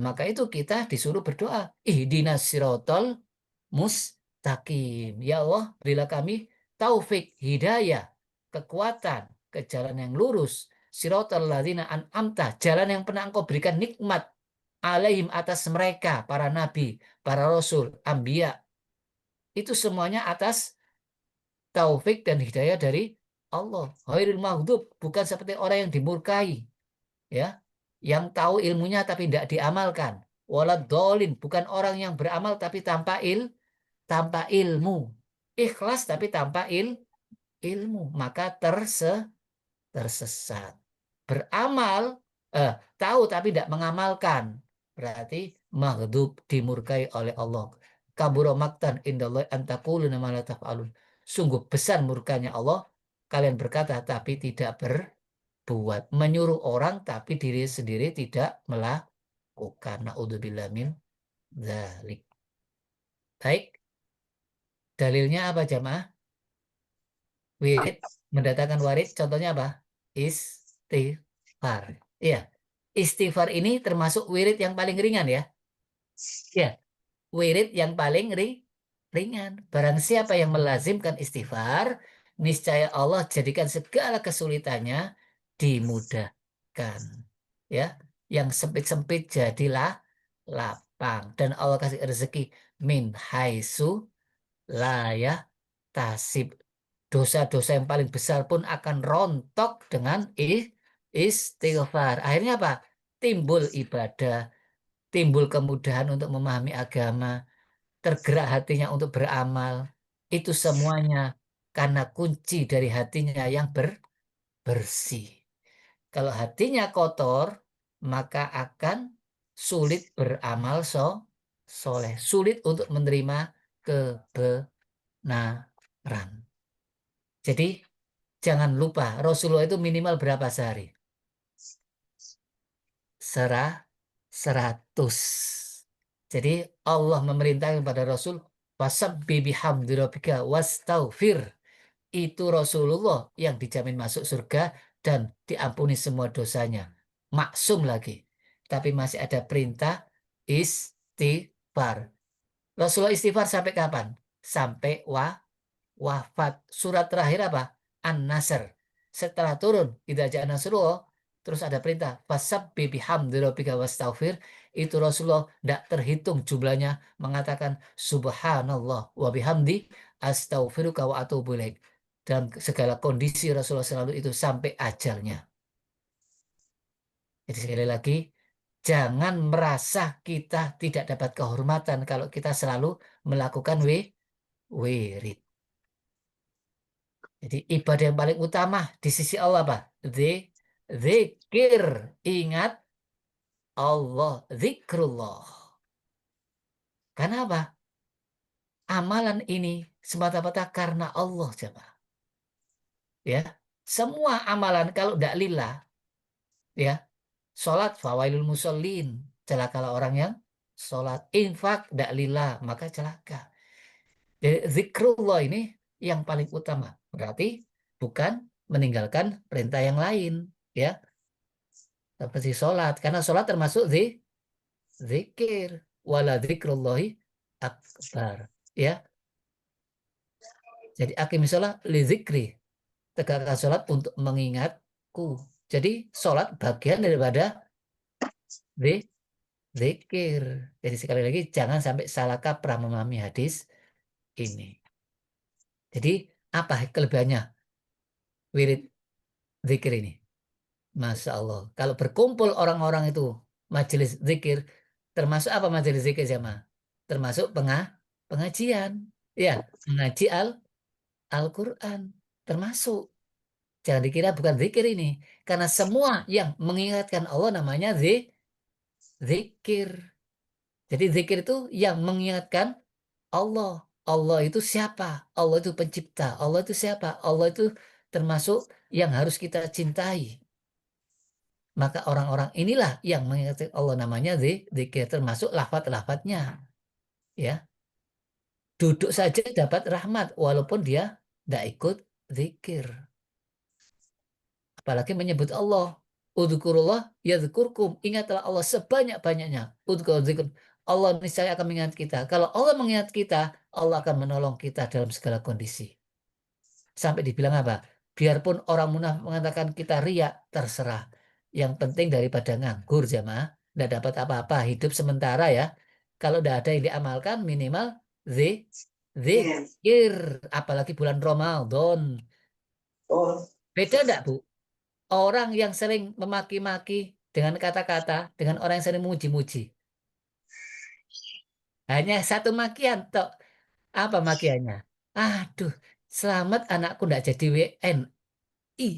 Maka itu kita disuruh berdoa. Ihdinas sirotol mustaqim. Ya Allah, berilah kami taufik, hidayah, kekuatan, ke jalan yang lurus. Sirotol ladzina an'amta, jalan yang pernah Engkau berikan nikmat alaihim atas mereka, para nabi, para rasul, anbiya. Itu semuanya atas taufik dan hidayah dari Allah. Ghairil maghdub, bukan seperti orang yang dimurkai, ya, yang tahu ilmunya tapi tidak diamalkan. Walad dolin, bukan orang yang beramal tapi tanpa ilmu. Ikhlas tapi tanpa ilmu, maka tersesat. Beramal, tahu tapi tidak mengamalkan, berarti maghdub, dimurkai oleh Allah. Kabura maktan indallahi an taqulu ma la taf'alun. Sungguh besar murkanya Allah, kalian berkata tapi tidak berbuat. Menyuruh orang tapi diri sendiri tidak melakukan. Na'udzubillah min dzalik. Baik, dalilnya apa jamaah? Wirid, mendatangkan warid, contohnya apa? Istighfar. Iya, istighfar ini termasuk wirid yang paling ringan ya. Ya, wirid yang paling ringan. Barang siapa yang melazimkan istighfar, niscaya Allah jadikan segala kesulitannya dimudahkan. Ya, yang sempit-sempit jadilah lapang, dan Allah kasih rezeki min haitsu la tasib. Dosa-dosa yang paling besar pun akan rontok dengan istighfar. Akhirnya apa? Timbul ibadah, timbul kemudahan untuk memahami agama, tergerak hatinya untuk beramal. Itu semuanya karena kunci dari hatinya yang bersih. Kalau hatinya kotor, maka akan sulit beramal soleh, sulit untuk menerima kebenaran. Jadi jangan lupa Rasulullah itu minimal berapa sehari? 100. Jadi Allah memerintahkan kepada Rasul, wasabbi bihamdi rabbika wastaghfir. Itu Rasulullah yang dijamin masuk surga dan diampuni semua dosanya. Maksum lagi. Tapi masih ada perintah istighfar. Rasulullah istighfar sampai kapan? Sampai wafat. Surat terakhir apa? An-Nasr. Setelah turun idza ja'a nasrullah, terus ada perintah fasabbi bihamdi rabbika wastaghfir. Itu Rasulullah tidak terhitung jumlahnya, mengatakan subhanallah wa bihamdi astaghfiruka wa atubu ilaik. Dalam segala kondisi Rasulullah selalu itu sampai ajalnya. Jadi sekali lagi, jangan merasa kita tidak dapat kehormatan kalau kita selalu melakukan wirid. Jadi ibadah yang paling utama di sisi Allah apa? Zikir. Ingat Allah. Zikrullah. Karena apa? Amalan ini semata-mata karena Allah, jemaah. Ya, semua amalan kalau tidak lillah, ya, sholat fawailul musallin, celakalah orang yang sholat. Infak tidak lillah, maka celaka. Jadi zikrullah ini yang paling utama. Berarti bukan meninggalkan perintah yang lain, ya, seperti sholat. Karena sholat termasuk zikir. Wala zikrullahi akbar. Ya. Jadi aqimis sholat li zikri. tegakkan sholat untuk mengingatku. Jadi sholat bagian daripada zikir. Jadi sekali lagi jangan sampai salah kaprah memahami hadis ini. Jadi apa kelebihannya wirid zikir ini? Masya Allah. Kalau berkumpul orang-orang itu majelis zikir, termasuk apa majelis zikir jamaah? Termasuk pengajian. Ya, mengaji Al-Quran. Termasuk. Jangan dikira bukan zikir ini. Karena semua yang mengingatkan Allah namanya zikir. Jadi zikir itu yang mengingatkan Allah. Allah itu siapa? Allah itu pencipta. Allah itu siapa? Allah itu termasuk yang harus kita cintai. Maka orang-orang inilah yang mengingatkan Allah namanya zikir, termasuk lafaz-lafaznya. Ya, duduk saja dapat rahmat walaupun dia tidak ikut zikir. Apalagi menyebut Allah. Udzukurullah yadzukurkum. Ingatlah Allah sebanyak-banyaknya. Udzukur. Allah niscaya akan mengingat kita. Kalau Allah mengingat kita, Allah akan menolong kita dalam segala kondisi. Sampai dibilang apa? Biarpun orang munafik mengatakan kita riak, terserah. Yang penting daripada nganggur jamaah, tidak dapat apa-apa, hidup sementara ya. Kalau tidak ada yang diamalkan, minimal zikir. Apalagi bulan Ramadan. Beda enggak, Bu? Orang yang sering memaki-maki dengan kata-kata, dengan orang yang sering memuji-muji. Hanya satu makian, toh. Apa makiannya? Aduh, selamat anakku tidak jadi WNI.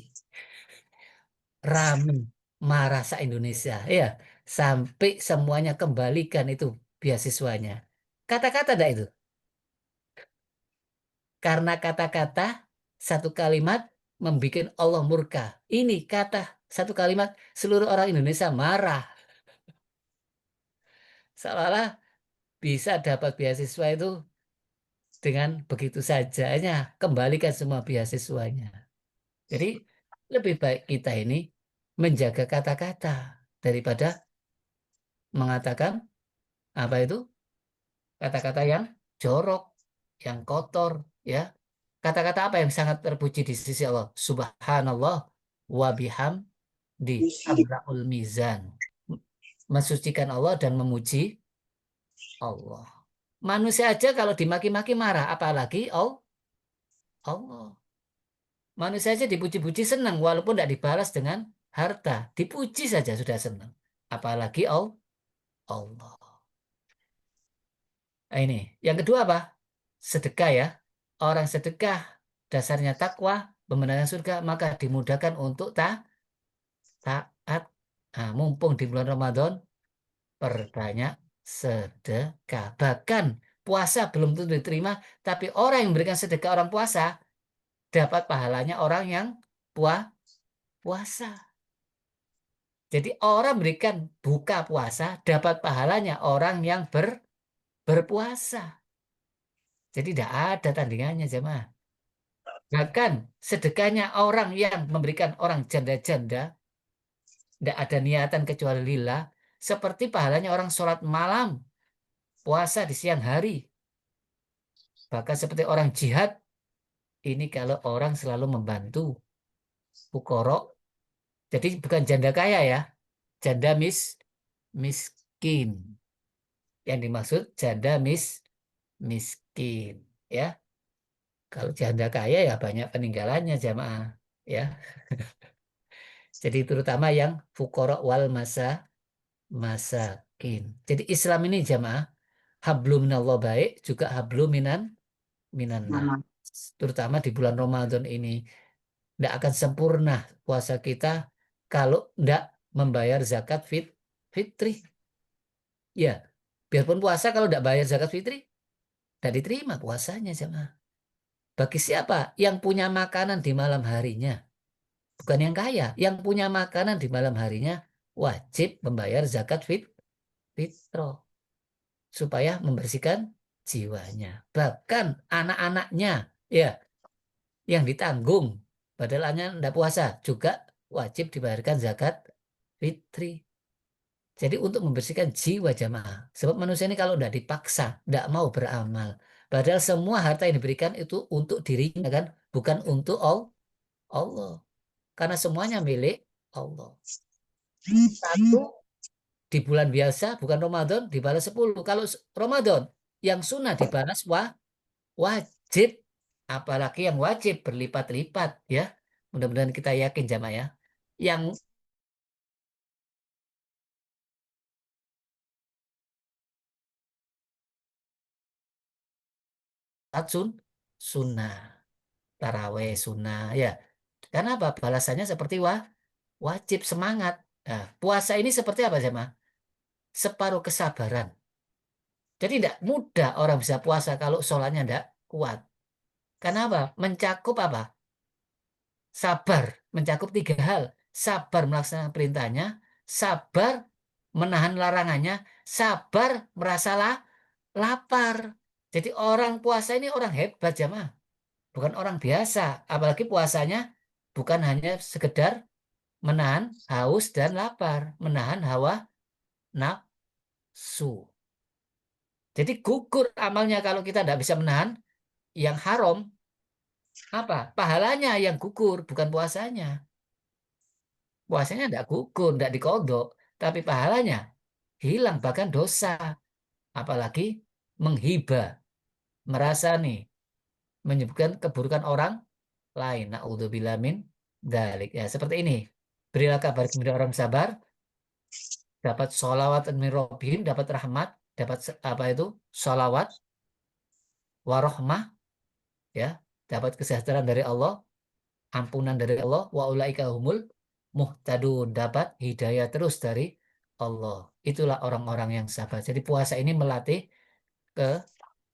Ramen marah se-Indonesia. Ya, sampai semuanya kembalikan itu beasiswanya. Kata-kata enggak itu? Karena kata-kata satu kalimat membuat Allah murka. Ini kata satu kalimat seluruh orang Indonesia marah. Seolah-olah bisa dapat beasiswa itu dengan begitu saja. Hanya kembalikan semua beasiswanya. Jadi lebih baik kita ini menjaga kata-kata daripada mengatakan apa itu kata-kata yang jorok, yang kotor, ya. Kata-kata apa yang sangat terpuji di sisi Allah? Subhanallah wa bihamdi abraul mizan. Mensucikan Allah dan memuji Allah. Manusia aja kalau dimaki-maki marah, apalagi Allah. Manusia aja dipuji-puji senang walaupun tidak dibalas dengan harta. Dipuji saja sudah senang. Apalagi Allah. Nah, ini. Yang kedua apa? Sedekah ya. Orang sedekah dasarnya takwa, pemenangan surga, maka dimudahkan untuk taat. Nah, mumpung di bulan Ramadan, perbanyak sedekah. Bahkan puasa belum tentu diterima, tapi orang yang memberikan sedekah orang puasa dapat pahalanya orang yang puasa. Jadi orang berikan buka puasa dapat pahalanya orang yang berpuasa. Jadi tidak ada tandingannya jemaah. Bahkan sedekahnya orang yang memberikan orang janda-janda tidak ada niatan kecuali lillah, seperti pahalanya orang sholat malam, puasa di siang hari. Bahkan seperti orang jihad, ini kalau orang selalu membantu fuqara. Jadi bukan janda kaya ya, janda miskin. Yang dimaksud janda miskin, ya. Kalau janda kaya ya banyak peninggalannya jamaah, ya. Jadi terutama yang fuqara wal masakin. Jadi Islam ini jamaah hablum minallah baik juga hablum minan nas. Terutama di bulan Ramadan ini tidak akan sempurna puasa kita kalau tidak membayar zakat fitri. Ya, biarpun puasa kalau tidak bayar zakat fitri tidak diterima puasanya jamaah. Bagi siapa yang punya makanan di malam harinya, bukan yang kaya, yang punya makanan di malam harinya wajib membayar zakat fitrah supaya membersihkan jiwanya. Bahkan anak-anaknya ya yang ditanggung padahal hanya tidak puasa juga wajib dibayarkan zakat fitri. Jadi untuk membersihkan jiwa jamaah. Sebab manusia ini kalau tidak dipaksa, tidak mau beramal. Padahal semua harta yang diberikan itu untuk dirinya kan, bukan untuk Allah. Karena semuanya milik Allah. Satu di bulan biasa, bukan Ramadan, dibalas 10. Kalau Ramadan, yang sunnah dibalas wajib. Apalagi yang wajib berlipat-lipat ya. Mudah-mudahan kita yakin jamaah ya. Yang sunnah. Taraweh sunnah ya. Karena apa? Balasannya seperti wajib semangat. Nah, puasa ini seperti apa jemaah? Separuh kesabaran. Jadi tidak mudah orang bisa puasa kalau sholatnya tidak kuat. Karena apa? Mencakup apa? Sabar. Mencakup 3 hal. Sabar melaksanakan perintahnya. Sabar menahan larangannya. Sabar merasa lapar. Jadi orang puasa ini orang hebat jemaah. Bukan orang biasa. Apalagi puasanya bukan hanya sekedar menahan haus dan lapar, menahan hawa nafsu. Jadi gugur amalnya kalau kita tidak bisa menahan yang haram. Apa? Pahalanya yang gugur, bukan puasanya. Puasanya tidak gugur, tidak dikodok. Tapi pahalanya hilang, bahkan dosa. Apalagi menghibah, merasa nih, menyebutkan keburukan orang lain. Na'udzubillah min dzalik. Ya, seperti ini. Berilah kabar kepada orang sabar, dapat sholawat min Rabbihim, dapat rahmat, dapat apa itu? Sholawat, warohmah, ya, dapat kesejahteraan dari Allah, ampunan dari Allah, wa ulaika humul muhtadun, dapat hidayah terus dari Allah. Itulah orang-orang yang sabar. Jadi puasa ini melatih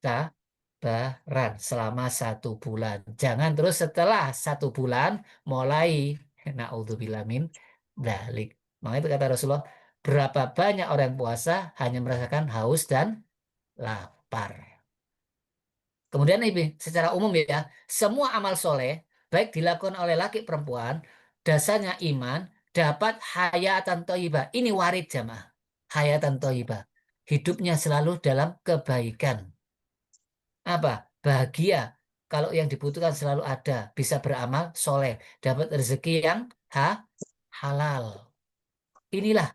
kesabaran selama 1 bulan. Jangan terus setelah 1 bulan mulai naudzubillah min dzalik. Makanya itu kata Rasulullah, berapa banyak orang yang puasa hanya merasakan haus dan lapar. Kemudian ini secara umum ya, semua amal soleh, baik dilakukan oleh laki perempuan, dasarnya iman, dapat hayatan thayyibah. Ini warid jamaah. Hayatan thayyibah. Hidupnya selalu dalam kebaikan. Apa? Bahagia. Kalau yang dibutuhkan selalu ada. Bisa beramal soleh. Dapat rezeki yang halal. Inilah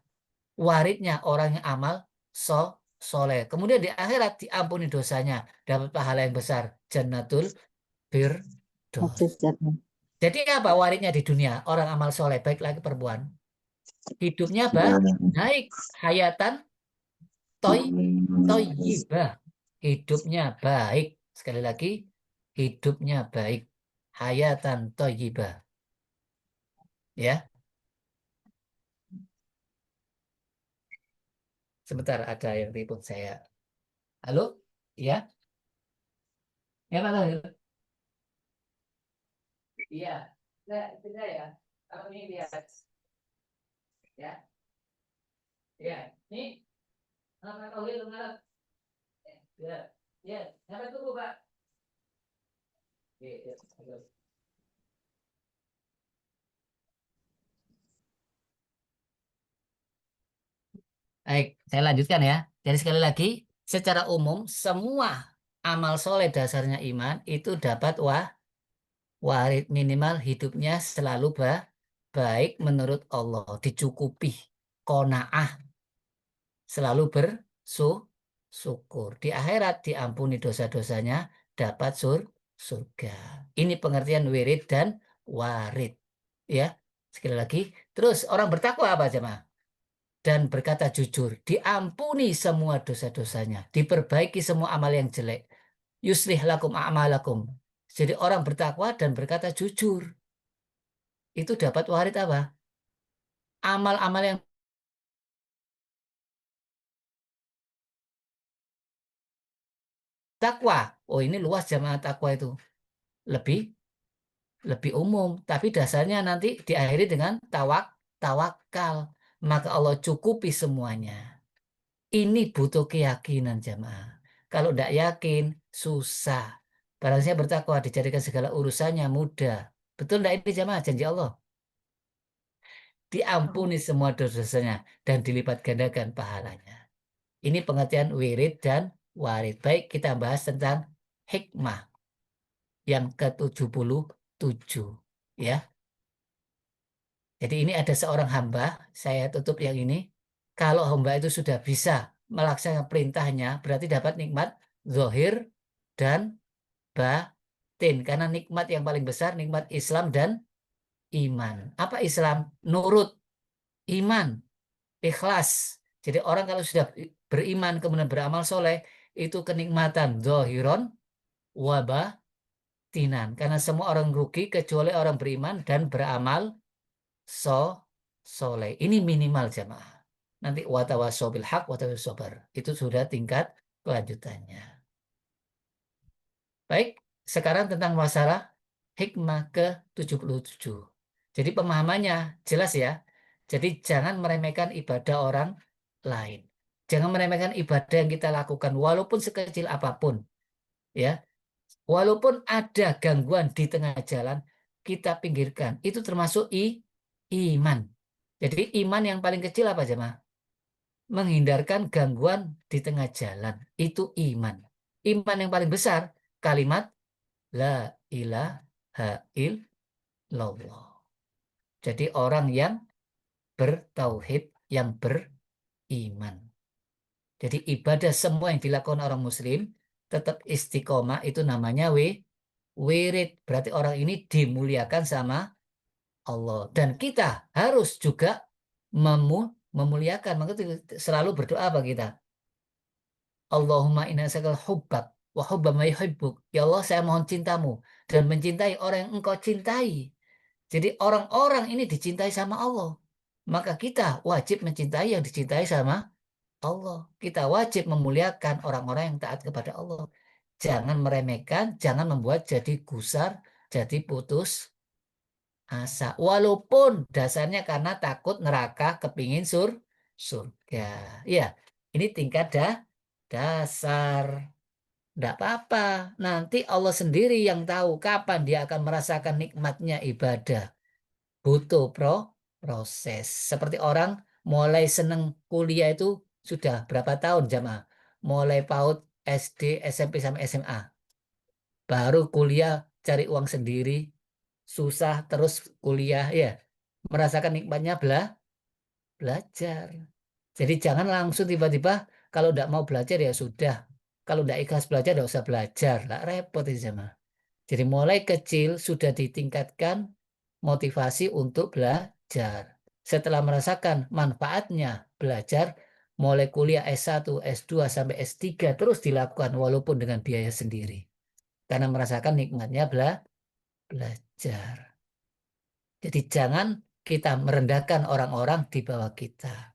waridnya orang yang amal soleh. Kemudian di akhirat diampuni dosanya, dapat pahala yang besar, jannatul firdaus. Hafiz Jatman. Jadi apa waridnya di dunia orang amal soleh baik laki perempuan? Hidupnya baik, hayatan thayyibah. Hidupnya baik. Sekali lagi, hidupnya baik, hayatan thayyibah. Ya, sebentar ada yang telepon saya. Halo? Ya? Ya, Pak Tahir? Iya. Tidak ya. Apa ini lihat? Ya. Ya. Ini Pak Tahir dengar. Ya. Ya. Sampai tunggu, Pak. Ya, ya. Baik, saya lanjutkan ya. Jadi sekali lagi, secara umum semua amal soleh dasarnya iman itu dapat warid minimal hidupnya selalu baik menurut Allah, dicukupi, qanaah, selalu bersyukur. Di akhirat diampuni dosa-dosanya, dapat surga. Ini pengertian wirid dan warid. Ya, sekali lagi. Terus orang bertakwa apa jemaah? Dan berkata jujur, diampuni semua dosa-dosanya, diperbaiki semua amal yang jelek. Yuslih lakum a'malakum. Jadi orang bertakwa dan berkata jujur, itu dapat warid apa? Amal-amal yang takwa. Oh, ini luas jamaah takwa itu. Lebih lebih umum, tapi dasarnya nanti diakhiri dengan tawakal. Maka Allah cukupi semuanya. Ini butuh keyakinan jamaah. Kalau tidak yakin, susah. Barang saya bertakwa, dijadikan segala urusannya mudah. Betul tidak ini jamaah janji Allah? Diampuni semua dosa-dosanya dan dilipat gandakan pahalanya. Ini pengertian wirid dan warid. Baik, kita bahas tentang hikmah yang ke-77. Ya. Jadi ini ada seorang hamba, saya tutup yang ini. Kalau hamba itu sudah bisa melaksanakan perintahnya, berarti dapat nikmat zohir dan batin. Karena nikmat yang paling besar, nikmat Islam dan iman. Apa Islam? Nurut, iman, ikhlas. Jadi orang kalau sudah beriman kemudian beramal soleh, itu kenikmatan zohiron wabatinan. Karena semua orang rugi kecuali orang beriman dan beramal soleh. Ini minimal jamaah. Nanti watawasaw bil haq watawasaw sabar. Itu sudah tingkat kelanjutannya. Baik, sekarang tentang masalah hikmah ke-77. Jadi pemahamannya jelas ya. Jadi jangan meremehkan ibadah orang lain. Jangan meremehkan ibadah yang kita lakukan walaupun sekecil apapun, ya. Walaupun ada gangguan di tengah jalan, kita pinggirkan. Itu termasuk iman. Jadi iman yang paling kecil apa jemaah? Menghindarkan gangguan di tengah jalan. Itu iman. Iman yang paling besar, kalimat la ilaha illallah. Jadi orang yang bertauhid, yang beriman. Jadi ibadah semua yang dilakukan orang muslim tetap istiqomah, itu namanya wirid. Berarti orang ini dimuliakan sama Allah. Dan kita harus juga memuliakan. Maka selalu berdoa apa kita? Allahumma inna as'aluka hubbak wa hubba ma yuhibbuk. Ya Allah, saya mohon cintamu dan mencintai orang yang engkau cintai. Jadi orang-orang ini dicintai sama Allah. Maka kita wajib mencintai yang dicintai sama Allah. Kita wajib memuliakan orang-orang yang taat kepada Allah. Jangan meremehkan, jangan membuat jadi gusar, jadi putus asa. Walaupun dasarnya karena takut neraka, kepingin surga. Ya, ini tingkat dasar. Tidak apa-apa. Nanti Allah sendiri yang tahu kapan dia akan merasakan nikmatnya ibadah. Butuh proses. Seperti orang mulai seneng kuliah itu sudah berapa tahun jamaah? Mulai PAUD, SD, SMP, sampai SMA. Baru kuliah cari uang sendiri. Susah terus kuliah ya. Merasakan nikmatnya belajar. Jadi jangan langsung tiba-tiba kalau tidak mau belajar ya sudah. Kalau tidak ikhlas belajar tidak usah belajar. Lah repot itu jamaah. Jadi mulai kecil sudah ditingkatkan motivasi untuk belajar. Setelah merasakan manfaatnya belajar, mulai kuliah S1, S2, sampai S3 terus dilakukan walaupun dengan biaya sendiri. Karena merasakan nikmatnya belajar. Jadi jangan kita merendahkan orang-orang di bawah kita.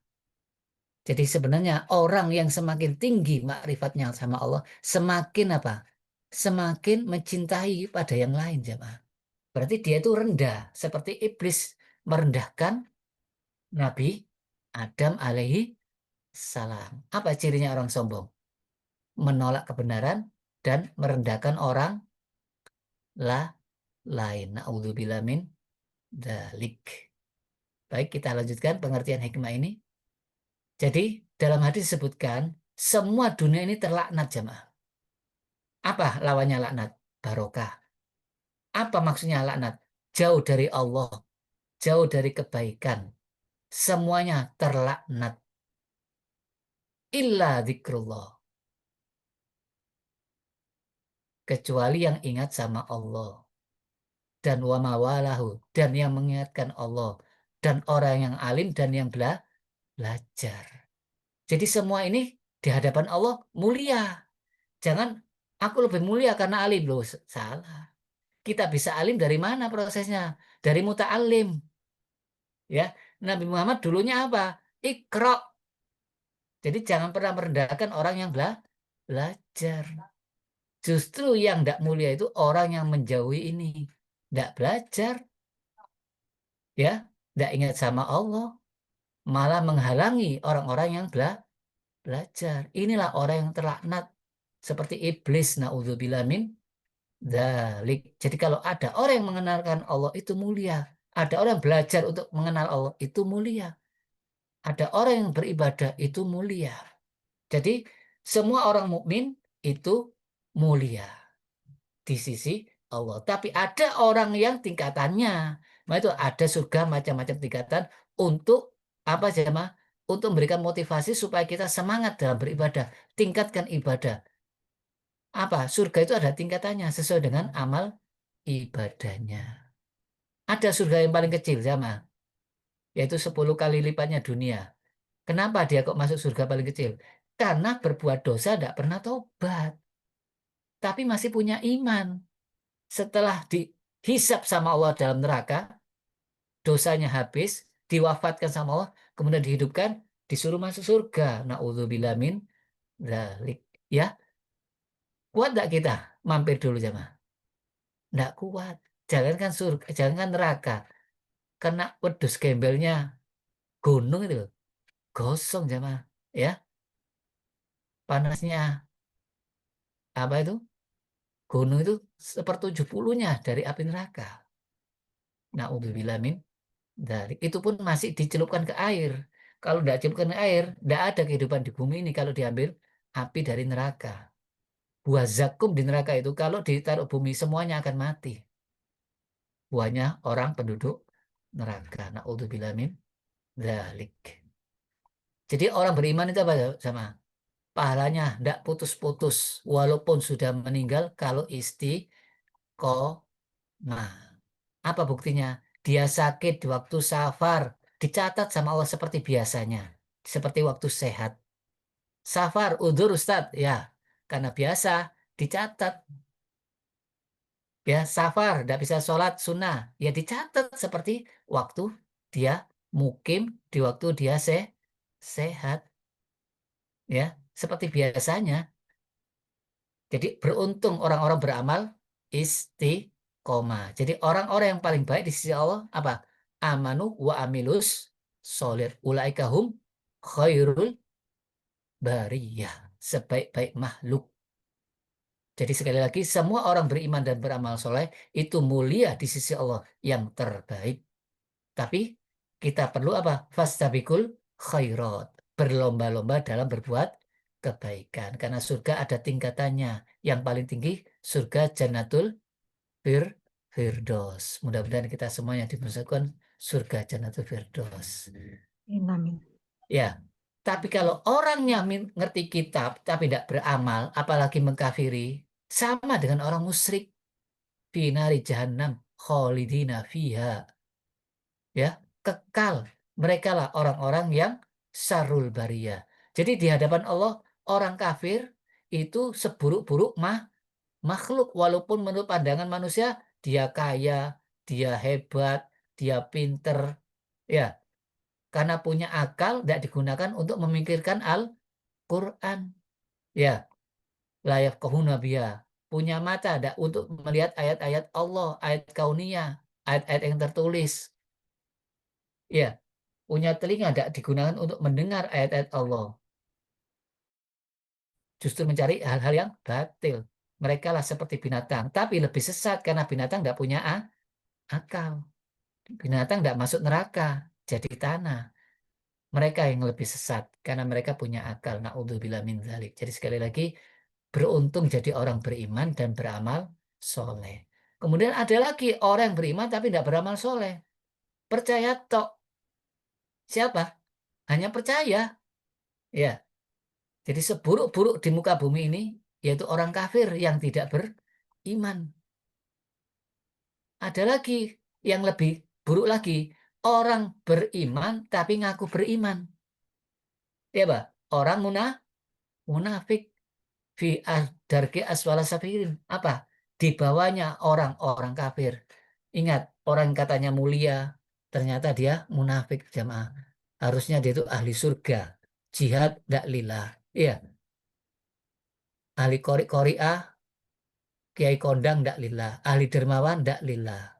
Jadi sebenarnya orang yang semakin tinggi makrifatnya sama Allah, semakin apa? Semakin mencintai pada yang lain, jemaah. Berarti dia itu rendah, seperti iblis merendahkan Nabi Adam alaihi salam. Apa cirinya orang sombong? Menolak kebenaran dan merendahkan orang lain. Na'udzubillah min dzalik. Baik, kita lanjutkan pengertian hikmah ini. Jadi, dalam hadis disebutkan, semua dunia ini terlaknat jemaah. Apa lawannya laknat? Barokah. Apa maksudnya laknat? Jauh dari Allah, jauh dari kebaikan. Semuanya terlaknat. Illa dzikrullah. Kecuali yang ingat sama Allah. Dan wa mawalahu. Dan yang mengingatkan Allah. Dan orang yang alim dan yang belajar. Jadi semua ini di hadapan Allah mulia. Jangan aku lebih mulia karena alim. Loh, salah. Kita bisa alim dari mana prosesnya? Dari muta'alim. Ya, Nabi Muhammad dulunya apa? Iqra. Jadi jangan pernah merendahkan orang yang belajar. Justru yang tidak mulia itu orang yang menjauhi ini. Tidak belajar. Ya, tidak ingat sama Allah. Malah menghalangi orang-orang yang belajar. Inilah orang yang terlaknat. Seperti iblis. Na'udzubillah min dzalik. Jadi kalau ada orang yang mengenalkan Allah itu mulia. Ada orang yang belajar untuk mengenal Allah itu mulia. Ada orang yang beribadah itu mulia. Jadi semua orang mukmin itu mulia di sisi Allah. Tapi ada orang yang tingkatannya. Nah, itu ada surga macam-macam tingkatan untuk apa jemaah? Untuk memberikan motivasi supaya kita semangat dalam beribadah. Tingkatkan ibadah. Apa? Surga itu ada tingkatannya sesuai dengan amal ibadahnya. Ada surga yang paling kecil jemaah, yaitu 10 kali lipatnya dunia. Kenapa dia kok masuk surga paling kecil? Karena berbuat dosa tidak pernah tobat, tapi masih punya iman. Setelah dihisap sama Allah dalam neraka, dosanya habis, diwafatkan sama Allah, kemudian dihidupkan, disuruh masuk surga. Na'udzubillah min dzalik. Ya, kuat nggak kita? Mampir dulu jamaah. Nggak kuat. Jangankan surga, jangankan neraka. Kena wedus gembelnya gunung itu loh. Gosong jamaah. Ya, panasnya apa itu? Gunung itu 1/70-nya dari api neraka. Na'udzubillah min dzalik. Itu pun masih dicelupkan ke air. Kalau tidak celupkan ke air, tidak ada kehidupan di bumi ini kalau diambil api dari neraka. Buah zakum di neraka itu kalau ditaruh bumi semuanya akan mati. Buahnya orang penduduk neraka. Na'udzubillah min dzalik. Jadi orang beriman itu apa sama? Pahalanya tidak putus-putus walaupun sudah meninggal kalau istiqomah. Apa buktinya? Dia sakit di waktu safar, dicatat sama Allah seperti biasanya, seperti waktu sehat. Safar, udzur Ustadz, ya, karena biasa dicatat. Ya, safar, tidak bisa sholat sunnah, ya dicatat seperti waktu dia mukim, di waktu dia sehat, ya, seperti biasanya. Jadi beruntung orang-orang beramal istiqomah. Jadi orang-orang yang paling baik di sisi Allah apa? Amanu wa amilus solir. Ulaika hum khairul bariyah. Sebaik-baik makhluk. Jadi sekali lagi semua orang beriman dan beramal soleh itu mulia di sisi Allah yang terbaik. Tapi kita perlu apa? Fastabikul khairat. Berlomba-lomba dalam berbuat kebaikan. Karena surga ada tingkatannya. Yang paling tinggi surga Jannatul Firdaus. Mudah-mudahan kita semuanya dimasukkan surga Jannatul Firdaus. Amin. Ya, tapi kalau orangnya ngerti kitab tapi tidak beramal, apalagi mengkafiri, sama dengan orang musyrik. Finari jahannam khalidina fiha. Ya, kekal. Mereka lah orang-orang yang sarul bariyah. Jadi di hadapan Allah, orang kafir itu seburuk-buruk makhluk. Walaupun menurut pandangan manusia, dia kaya, dia hebat, dia pinter. Ya, karena punya akal, tidak digunakan untuk memikirkan Al-Quran. Ya, layak kahuna biha. Punya mata tidak untuk melihat ayat-ayat Allah, ayat kauniyah, ayat-ayat yang tertulis. Ya, punya telinga tidak digunakan untuk mendengar ayat-ayat Allah. Justru mencari hal-hal yang batil. Mereka lah seperti binatang, tapi lebih sesat karena binatang tidak punya akal. Binatang tidak masuk neraka, jadi tanah. Mereka yang lebih sesat karena mereka punya akal. Na'udzubillah min dzalik. Jadi sekali lagi, beruntung jadi orang beriman dan beramal soleh. Kemudian ada lagi orang yang beriman tapi tidak beramal soleh. Percaya tok. Siapa? Hanya percaya. Ya. Jadi seburuk-buruk di muka bumi ini yaitu orang kafir yang tidak beriman. Ada lagi yang lebih buruk lagi, orang beriman tapi ngaku beriman. Ya, Pak. Orang munafik fi darki aswala safirin. Apa? Di bawahnya orang-orang kafir. Ingat, orang yang katanya mulia, ternyata dia munafik jamaah. Harusnya dia itu ahli surga. Jihad dak lillah. Iya, ahli qori'ah, kiai kondang dak lillah. Ahli dermawan dak lillah.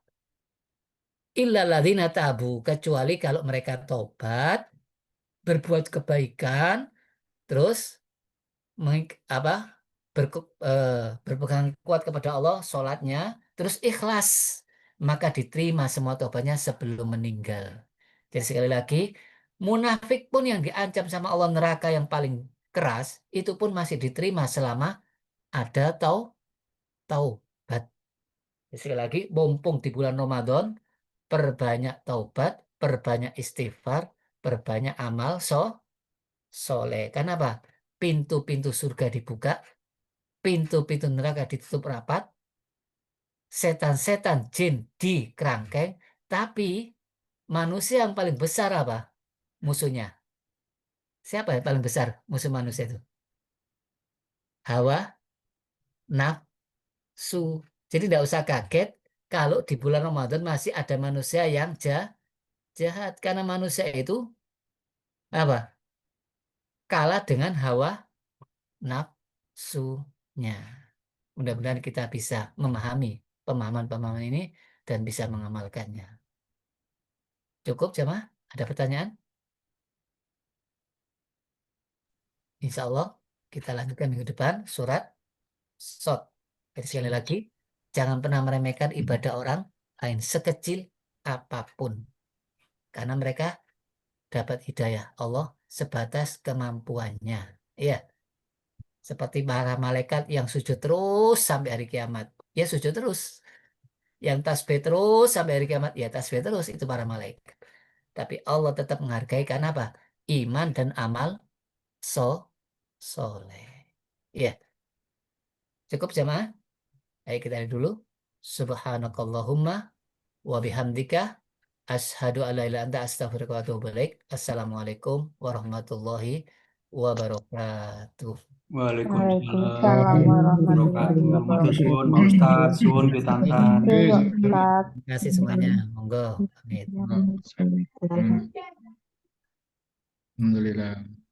Illa ladzina tabu, kecuali kalau mereka tobat, berbuat kebaikan, terus apa berpegang kuat kepada Allah, sholatnya, terus ikhlas, maka diterima semua tobatnya sebelum meninggal. Jadi sekali lagi, munafik pun yang diancam sama Allah neraka yang paling keras, itu pun masih diterima selama ada taubat. Sekali lagi, mumpung di bulan Ramadan, perbanyak taubat, perbanyak istighfar, perbanyak amal soleh. Kenapa? Pintu-pintu surga dibuka, pintu-pintu neraka ditutup rapat, setan-setan jin dikerangkeng, tapi manusia yang paling besar apa musuhnya? Siapa yang paling besar musuh manusia itu? Hawa nafsu. Jadi tidak usah kaget kalau di bulan Ramadan masih ada manusia yang jahat. Karena manusia itu apa? Kalah dengan hawa nafsunya. Mudah-mudahan kita bisa memahami pemahaman-pemahaman ini dan bisa mengamalkannya. Cukup, jemaah? Ada pertanyaan? Insya Allah kita lanjutkan minggu depan surat Sot. Jadi sekali lagi, jangan pernah meremehkan ibadah orang lain sekecil apapun. Karena mereka dapat hidayah Allah sebatas kemampuannya. Iya, seperti para malaikat yang sujud terus sampai hari kiamat. Ya sujud terus. Yang tasbih terus sampai hari kiamat. Ya tasbih terus, itu para malaikat. Tapi Allah tetap menghargai karena apa? Iman dan amal soleh. Ya, cukup jemaah. Ayo kita lihat dulu. Subhanakallahumma wa bihamdika asyhadu an la ilaha illa anta astaghfiruka wa atubu ilaik. Assalamualaikum warahmatullahi wabarakatuh. Waalaikumsalam Waalaikumsalam warahmatullahi warahmatullahi wabarakatuh. wabarakatuh. Matur suwun Pak Ustadz, suwun pitantan. Iya, Ustaz. Terima kasih semuanya. Monggo. Pamit. Alhamdulillah.